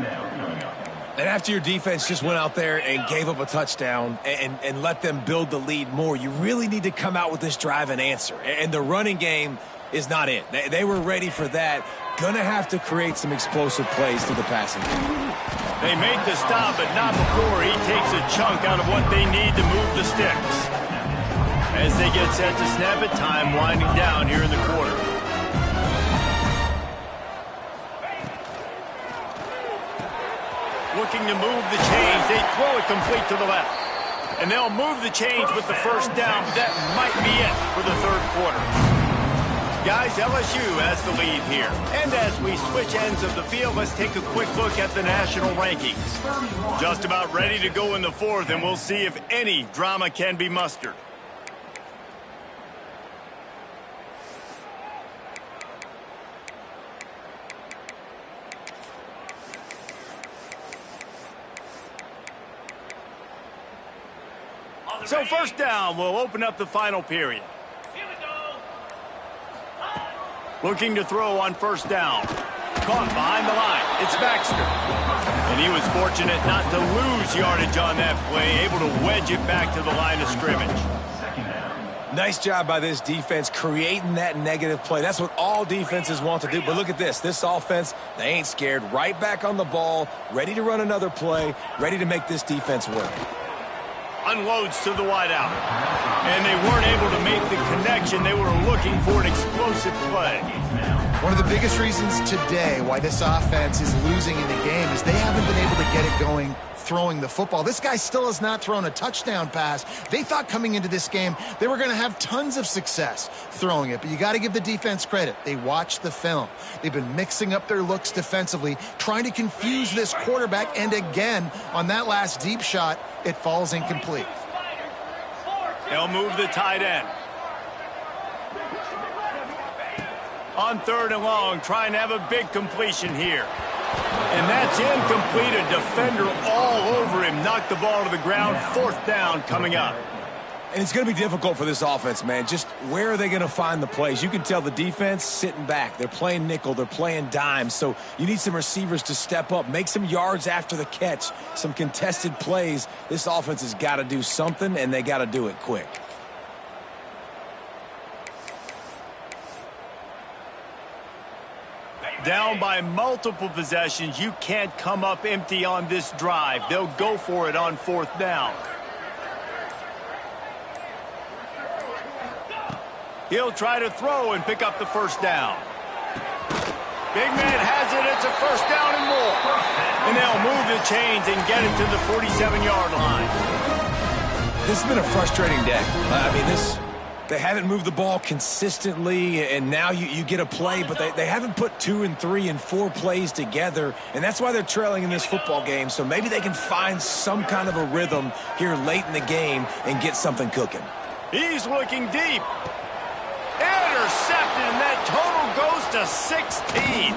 And after your defense just went out there and gave up a touchdown and let them build the lead more, you really need to come out with this drive and answer. And the running game is not it. They were ready for that. Gonna have to create some explosive plays to the passing game. They made the stop, but not before he takes a chunk out of what they need to move the sticks. As they get set to snap it, time winding down here in the quarter. Looking to move the chains. They throw it complete to the left. And they'll move the chains with the first down. That might be it for the 3rd quarter. Guys, LSU has the lead here. And as we switch ends of the field, let's take a quick look at the national rankings. Just about ready to go in the 4th, and we'll see if any drama can be mustered. So first down will open up the final period. Here we go. Looking to throw on first down. Caught behind the line. It's Baxter. And he was fortunate not to lose yardage on that play, able to wedge it back to the line of scrimmage. Nice job by this defense creating that negative play. That's what all defenses want to do. But look at this. This offense, they ain't scared. Right back on the ball, ready to run another play, ready to make this defense work. Unloads to the wideout. And they weren't able to make the connection. They were looking for an explosive play. One of the biggest reasons today why this offense is losing in the game is they haven't been able to get it going throwing the football. This guy still has not thrown a touchdown pass. They thought coming into this game they were going to have tons of success throwing it, but you got to give the defense credit. They watched the film. They've been mixing up their looks defensively, trying to confuse this quarterback, and again, on that last deep shot, it falls incomplete. They'll move the tight end. On third and long, trying to have a big completion here. And that's incomplete. A defender all over him. Knocked the ball to the ground. Fourth down coming up. And it's going to be difficult for this offense, man. Just where are they going to find the plays? You can tell the defense sitting back. They're playing nickel. They're playing dime. So you need some receivers to step up, make some yards after the catch, some contested plays. This offense has got to do something, and they got to do it quick. Down by multiple possessions. You can't come up empty on this drive. They'll go for it on fourth down. He'll try to throw and pick up the first down. Big man has it. It's a first down and more. And they'll move the chains and get it to the 47-yard line. This has been a frustrating day. I mean, they haven't moved the ball consistently, and now you get a play, but they haven't put 2 and 3 and 4 plays together, and that's why they're trailing in this football game. So maybe they can find some kind of a rhythm here late in the game and get something cooking. He's looking deep. Intercepted, and that total goes to 16.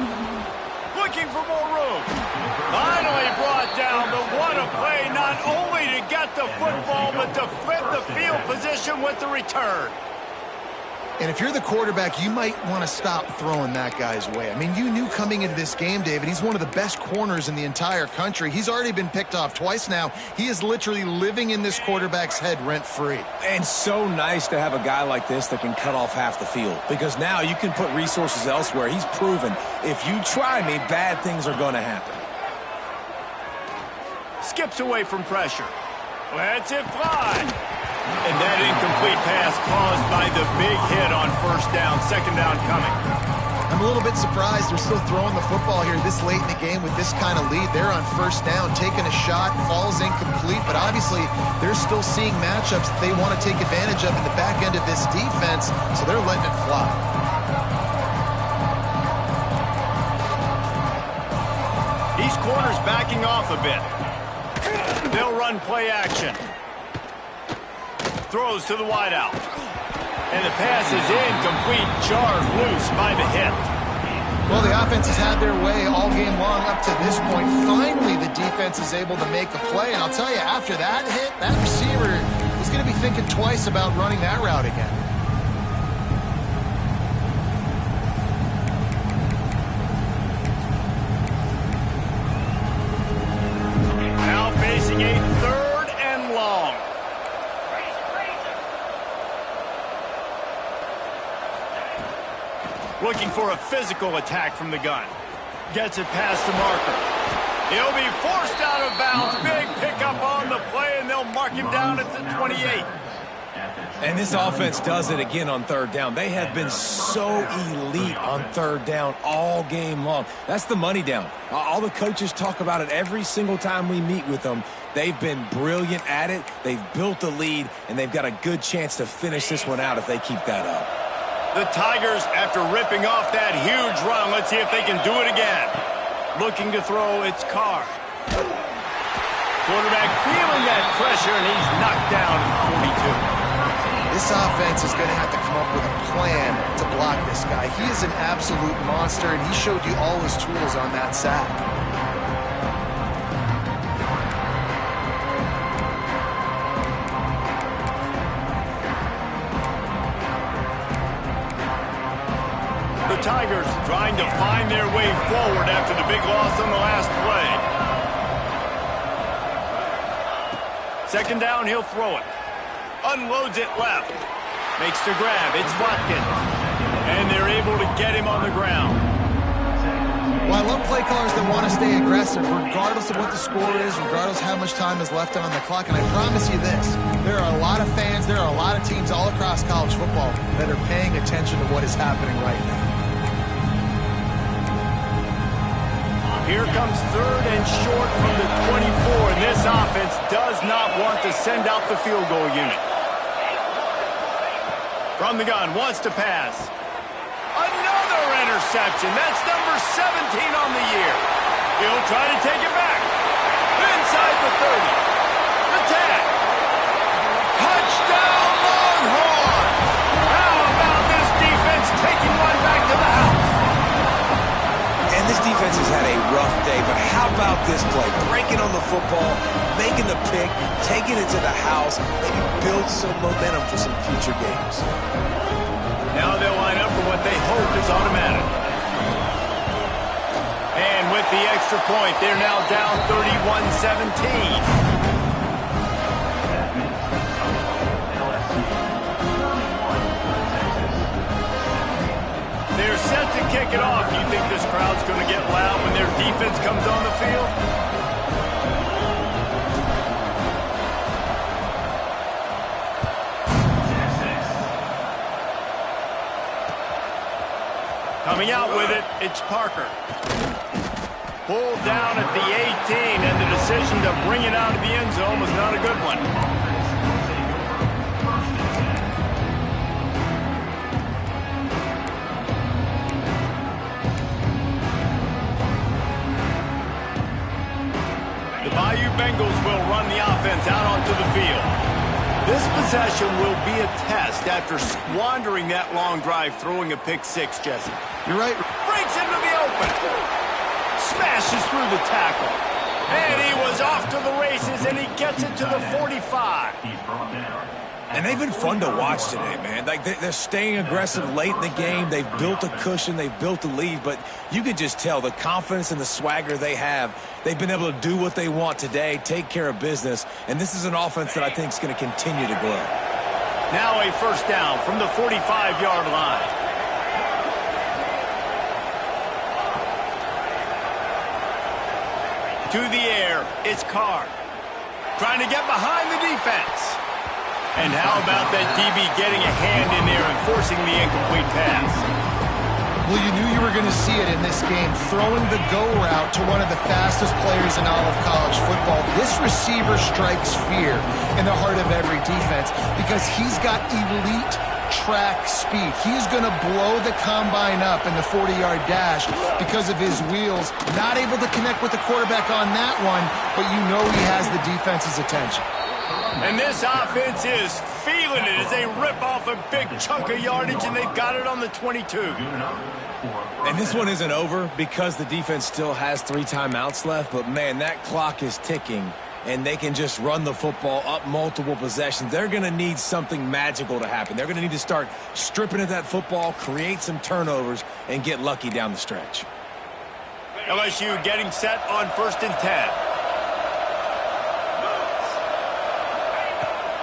Looking for more room. Finally brought down, but what a play, not only to get the football, but to flip the field position with the return. And if you're the quarterback, you might want to stop throwing that guy's way. I mean, you knew coming into this game, David, he's one of the best corners in the entire country. He's already been picked off twice now. He is literally living in this quarterback's head rent-free. And so nice to have a guy like this that can cut off half the field, because now you can put resources elsewhere. He's proven if you try me, bad things are going to happen. Skips away from pressure. Lets it fly. And that incomplete pass caused by the big hit on first down. Second down coming. I'm a little bit surprised they're still throwing the football here this late in the game with this kind of lead. They're on first down, taking a shot, falls incomplete, but obviously they're still seeing matchups that they want to take advantage of in the back end of this defense, so they're letting it fly. These corners backing off a bit. They'll run play action. Throws to the wideout. And the pass is incomplete, jarred loose by the hit. Well, the offense has had their way all game long up to this point. Finally, the defense is able to make a play. And I'll tell you, after that hit, that receiver is going to be thinking twice about running that route again. Now facing a third and long. Looking for a physical attack from the gun. Gets it past the marker. He'll be forced out of bounds. Big pickup on the play, and they'll mark him down at the 28. And this offense does it again on third down. They have been so elite on third down all game long. That's the money down. All the coaches talk about it every single time we meet with them. They've been brilliant at it. They've built the lead, and they've got a good chance to finish this one out if they keep that up. The Tigers, after ripping off that huge run, let's see if they can do it again. Looking to throw, it's Carr. Quarterback feeling that pressure, and he's knocked down at 42. This offense is going to have to come up with a plan to block this guy. He is an absolute monster, and he showed you all his tools on that sack. Tigers trying to find their way forward after the big loss on the last play. Second down, he'll throw it. Unloads it left. Makes the grab. It's Watkins. And they're able to get him on the ground. Well, I love play callers that want to stay aggressive, regardless of what the score is, regardless of how much time is left on the clock. And I promise you this, there are a lot of fans, there are a lot of teams all across college football that are paying attention to what is happening right now. Here comes third and short from the 24, and this offense does not want to send out the field goal unit. From the gun, wants to pass. Another interception. That's number 17 on the year. He'll try to take it back. Inside the 30. The tag. Touchdown, Longhorns! How about this defense taking one back to the house? And this defense has had a rough day, but how about this play? Breaking on the football, making the pick, taking it to the house, maybe build some momentum for some future games. Now they'll line up for what they hope is automatic. And with the extra point, they're now down 31-17. They're set to kick it off. Do you think this crowd's going to get loud when their defense comes on the field? Coming out with it, it's Parker. Pulled down at the 18, and the decision to bring it out of the end zone was not a good one. The Bayou Bengals will run the offense out onto the field. This possession will be a test after squandering that long drive, throwing a pick six, Jesse. You're right. Breaks into the open. Smashes through the tackle. And he was off to the races, and he gets it to the 45. And they've been fun to watch today, man. Like, they're staying aggressive late in the game. They've built a cushion. They've built a lead. But you can just tell the confidence and the swagger they have. They've been able to do what they want today, take care of business. And this is an offense that I think is going to continue to grow. Now a first down from the 45-yard line. To the air, it's Carr. Trying to get behind the defense. And how about that DB getting a hand in there and forcing the incomplete pass? Well, you knew you were going to see it in this game, throwing the go route to one of the fastest players in all of college football. This receiver strikes fear in the heart of every defense because he's got elite track speed. He's going to blow the combine up in the 40-yard dash because of his wheels. Not able to connect with the quarterback on that one, but you know he has the defense's attention. And this offense is feeling it as they rip off a big chunk of yardage, and they've got it on the 22. And this one isn't over because the defense still has 3 timeouts left. But, man, that clock is ticking, and they can just run the football up multiple possessions. They're going to need something magical to happen. They're going to need to start stripping at that football, create some turnovers, and get lucky down the stretch. LSU getting set on 1st and 10.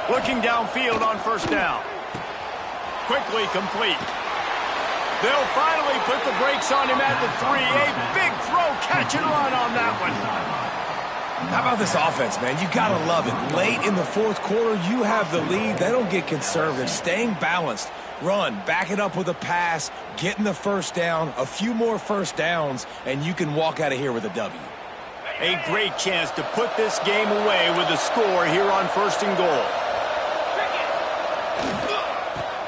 Looking downfield on 1st down. Quickly complete. They'll finally put the brakes on him at the 3. A big throw, catch and run on that one. How about this offense, man? You got to love it. Late in the 4th quarter, you have the lead. They don't get conservative. Staying balanced. Run, back it up with a pass, getting the first down, a few more first downs, and you can walk out of here with a W. A great chance to put this game away with a score here on 1st and goal.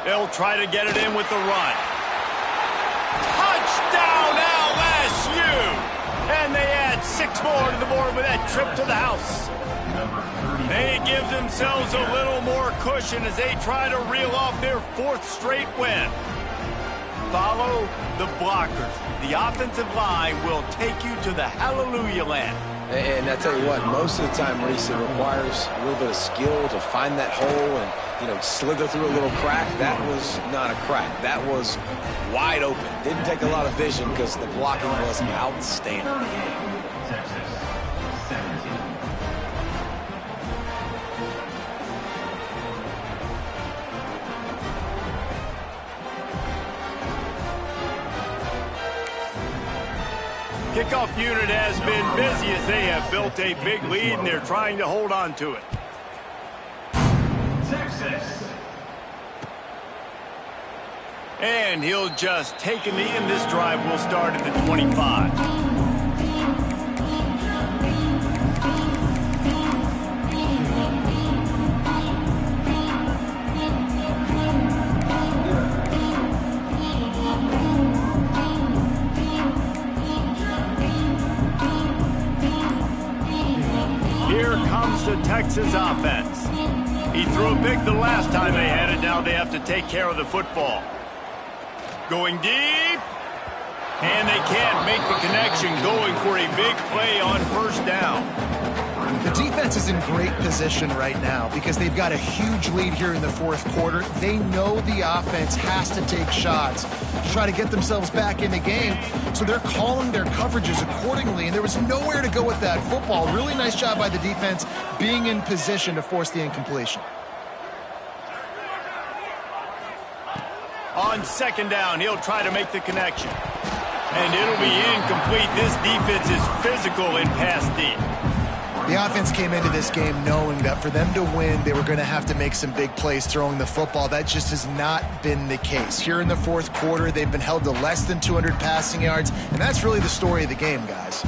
They'll try to get it in with the run. Touchdown, LSU! And they add 6 more to the board with that trip to the house. They give themselves a little more cushion as they try to reel off their 4th straight win. Follow the blockers. The offensive line will take you to the hallelujah land. And I tell you what, most of the time, Reese, it requires a little bit of skill to find that hole and slither through a little crack. That was not a crack. That was wide open. Didn't take a lot of vision because the blocking was outstanding. Texas 17. Kickoff unit has been busy as they have built a big lead, and they're trying to hold on to it. Texas. And he'll just take a knee, and this drive will start at the 25. Here comes the Texas offense. He threw a pick the last time they had it. Now they have to take care of the football. Going deep. And they can't make the connection, going for a big play on first down. The defense is in great position right now because they've got a huge lead here in the fourth quarter. They know the offense has to take shots to try to get themselves back in the game, so they're calling their coverages accordingly, and there was nowhere to go with that football. Really nice job by the defense being in position to force the incompletion. On second down, he'll try to make the connection. And it'll be incomplete. This defense is physical in pass deep. The offense came into this game knowing that for them to win, they were going to have to make some big plays throwing the football. That just has not been the case. Here in the fourth quarter, they've been held to less than 200 passing yards, and that's really the story of the game, guys.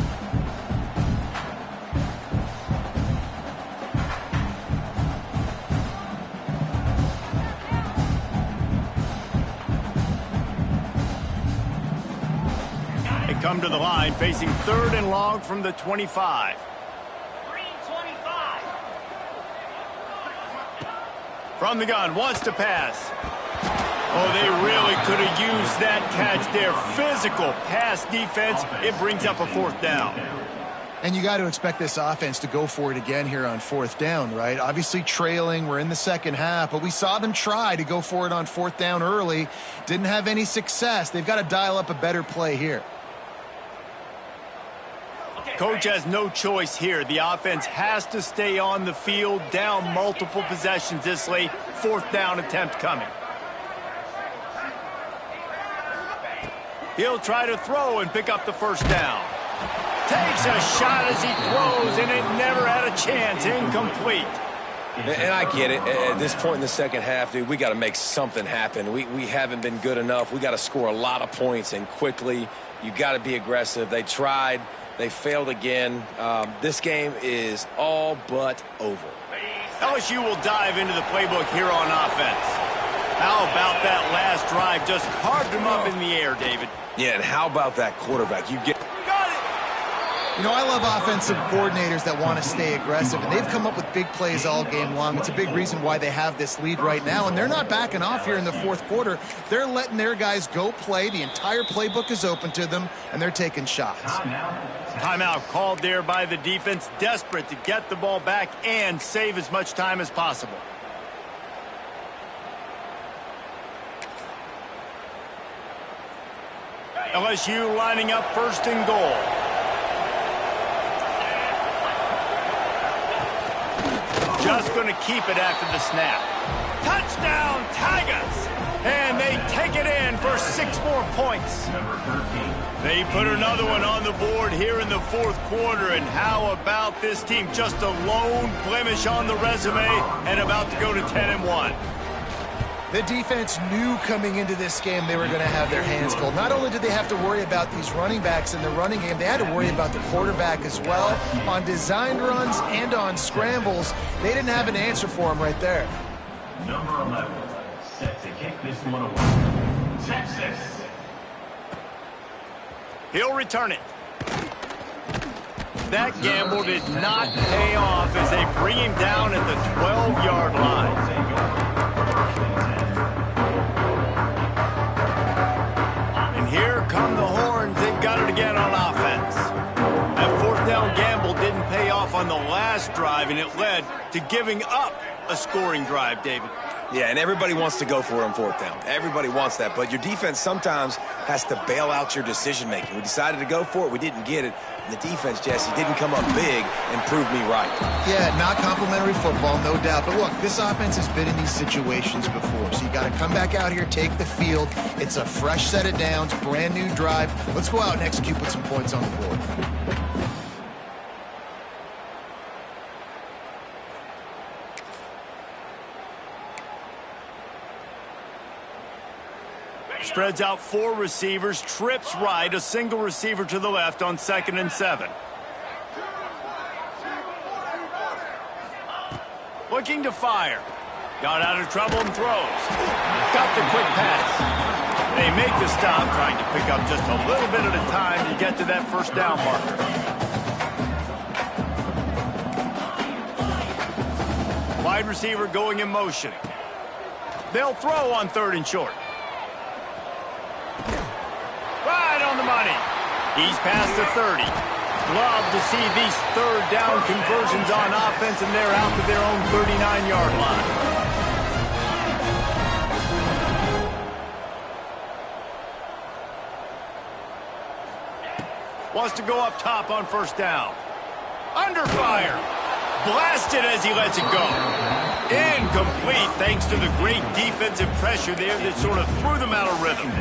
They come to the line facing third and long from the 25. From the gun, wants to pass. Oh, they really could have used that catch there. Physical pass defense. It brings up a fourth down. And you got to expect this offense to go for it again here on fourth down, right? Obviously trailing, we're in the second half, but we saw them try to go for it on fourth down early. Didn't have any success. They've got to dial up a better play here. Coach has no choice here. The offense has to stay on the field, down multiple possessions this late. Fourth down attempt coming. He'll try to throw and pick up the first down. Takes a shot as he throws, and it never had a chance. Incomplete. And I get it. At this point in the second half, dude, we got to make something happen. We haven't been good enough. We got to score a lot of points and quickly. You got to be aggressive. They tried. They failed again. This game is all but over. LSU will dive into the playbook here on offense. How about that last drive? Just carved him up in the air, David. Yeah, and how about that quarterback? Got it. You know, I love offensive coordinators that want to stay aggressive, and they've come up with big plays all game long. It's a big reason why they have this lead right now, and they're not backing off here in the fourth quarter. They're letting their guys go play. The entire playbook is open to them, and they're taking shots. Timeout called there by the defense, desperate to get the ball back and save as much time as possible. LSU lining up first and goal. Just going to keep it after the snap. Touchdown, Tigers! And they take it in for 6 more points. Number 13. They put another one on the board here in the fourth quarter. And how about this team? Just a lone blemish on the resume and about to go to 10-1. The defense knew coming into this game they were going to have their hands full. Not only did they have to worry about these running backs in the running game, they had to worry about the quarterback as well. On designed runs and on scrambles, they didn't have an answer for him right there. Number 11. Set to kick this one away. Texas. He'll return it. That gamble did not pay off as they bring him down at the 12-yard line. And here come the horns. They've got it again on offense. That fourth down gamble didn't pay off on the last drive, and it led to giving up a scoring drive, David. Yeah, and everybody wants to go for it on fourth down. Everybody wants that, but your defense sometimes has to bail out your decision-making. We decided to go for it. We didn't get it. And the defense, Jesse, didn't come up big and prove me right. Yeah, not complimentary football, no doubt. But look, this offense has been in these situations before, so you got to come back out here, take the field. It's a fresh set of downs, brand new drive. Let's go out and execute with some points on the board. Spreads out 4 receivers, trips right, a single receiver to the left on 2nd and 7. Looking to fire. Got out of trouble and throws. Got the quick pass. They make the stop, trying to pick up just a little bit at a time to get to that first down marker. Wide receiver going in motion. They'll throw on 3rd and short. Right on the money. He's past the 30. Love to see these 3rd down conversions on offense, and they're out to their own 39-yard line. Wants to go up top on 1st down. Under fire. Blasted as he lets it go. Incomplete thanks to the great defensive pressure there that sort of threw them out of rhythm.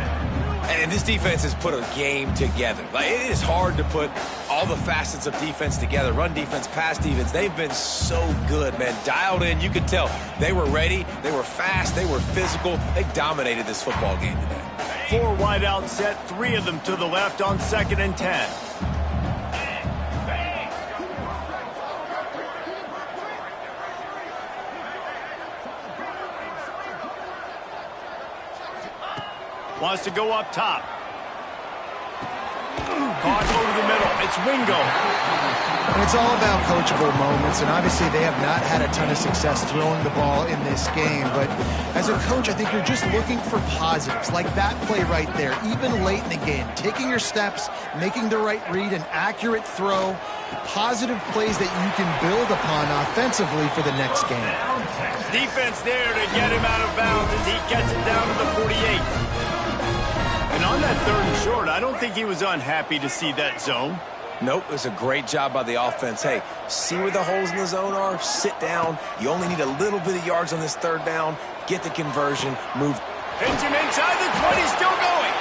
And this defense has put a game together. Like, it is hard to put all the facets of defense together. Run defense, pass defense. They've been so good, man. Dialed in. You could tell they were ready. They were fast. They were physical. They dominated this football game today. 4 wide out set, 3 of them to the left on 2nd and 10. Wants to go up top. Caught over the middle. It's Wingo. And it's all about coachable moments, and obviously they have not had a ton of success throwing the ball in this game. But as a coach, I think you're just looking for positives, like that play right there, even late in the game. Taking your steps, making the right read, an accurate throw, positive plays that you can build upon offensively for the next game. Defense there to get him out of bounds as he gets it down to the 48. And on that 3rd and short, I don't think he was unhappy to see that zone. Nope, it was a great job by the offense. Hey, see where the holes in the zone are? Sit down. You only need a little bit of yards on this 3rd down. Get the conversion. Move. Hits him inside the 20, still going.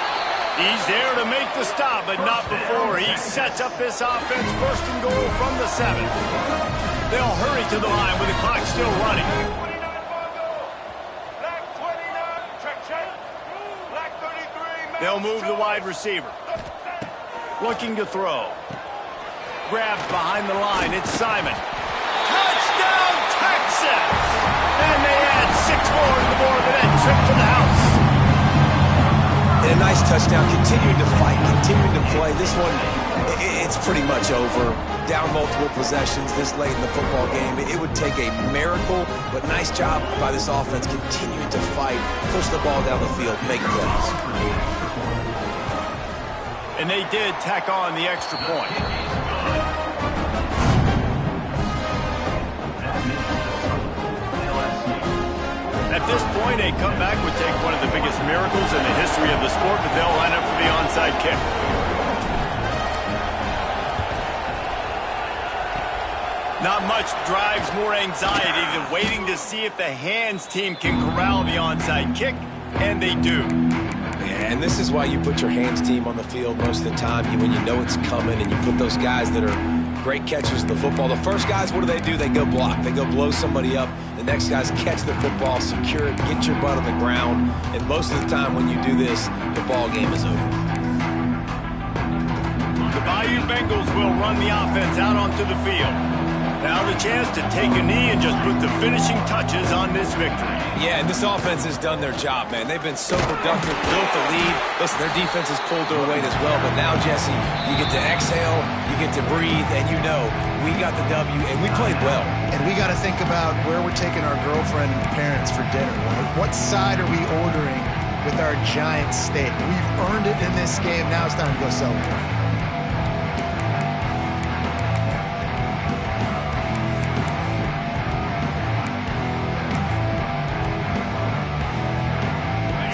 He's there to make the stop, but not before he sets up this offense. 1st and goal from the 7. They'll hurry to the line with the clock still running. They'll move the wide receiver. Looking to throw. Grabbed behind the line. It's Simon. Touchdown, Texas! And they add 6 more to the board with that trip to the house. And a nice touchdown. Continuing to fight, continuing to play. This one, it's pretty much over. Down multiple possessions this late in the football game. It would take a miracle, but nice job by this offense continuing to fight, push the ball down the field, make plays. And they did tack on the extra point. At this point, a comeback would take one of the biggest miracles in the history of the sport, but they'll line up for the onside kick. Not much drives more anxiety than waiting to see if the hands team can corral the onside kick, and they do. And this is why you put your hands team on the field most of the time when you know it's coming, and you put those guys that are great catchers of the football. The first guys, what do? They go block. They go blow somebody up. The next guys catch the football, secure it, get your butt on the ground. And most of the time when you do this, the ball game is over. The Bayou Bengals will run the offense out onto the field. Now the chance to take a knee and just put the finishing touches on this victory. Yeah, and this offense has done their job, man. They've been so productive, built the lead. Listen, their defense has pulled their weight as well. But now, Jesse, you get to exhale, you get to breathe, and you know we got the W, and we played well. And we got to think about where we're taking our girlfriend and parents for dinner. Right? What side are we ordering with our giant steak? We've earned it in this game. Now it's time to go celebrate.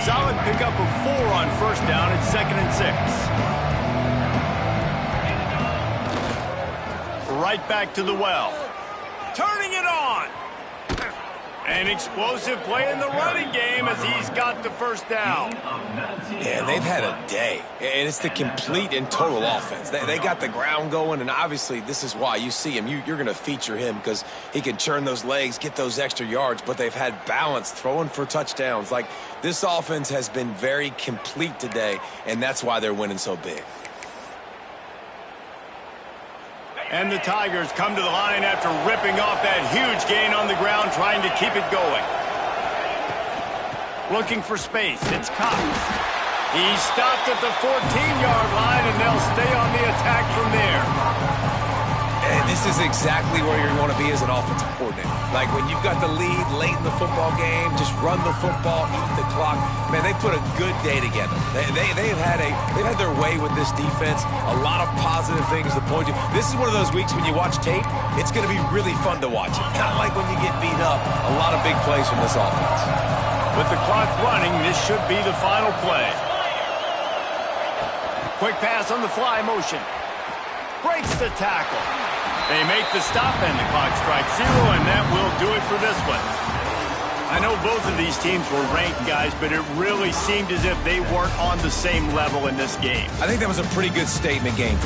solid pickup of 4 on first down at 2nd and 6. Right back to the well. Turning it on. An explosive play in the running game as he's got the first down. Yeah, they've had a day, and it's the complete and total offense. They got the ground going, and obviously this is why you see him. You're going to feature him because he can churn those legs, get those extra yards, but they've had balance, throwing for touchdowns. Like, this offense has been very complete today, and that's why they're winning so big. And the Tigers come to the line after ripping off that huge gain on the ground, trying to keep it going. Looking for space, it's Cox. He's stopped at the 14-yard line, and they'll stay on the attack from there. And this is exactly where you want to be as an offensive coordinator. Like, when you've got the lead late in the football game, just run the football, eat the clock. Man, they put a good day together. They've had their way with this defense. A lot of positive things to point to. This is one of those weeks when you watch tape, it's going to be really fun to watch it. Kind of like when you get beat up. A lot of big plays from this offense. With the clock running, this should be the final play. Quick pass on the fly motion. Breaks the tackle. They make the stop, and the clock strikes 0, and that will do it for this one. I know both of these teams were ranked, guys, but it really seemed as if they weren't on the same level in this game. I think that was a pretty good statement game for the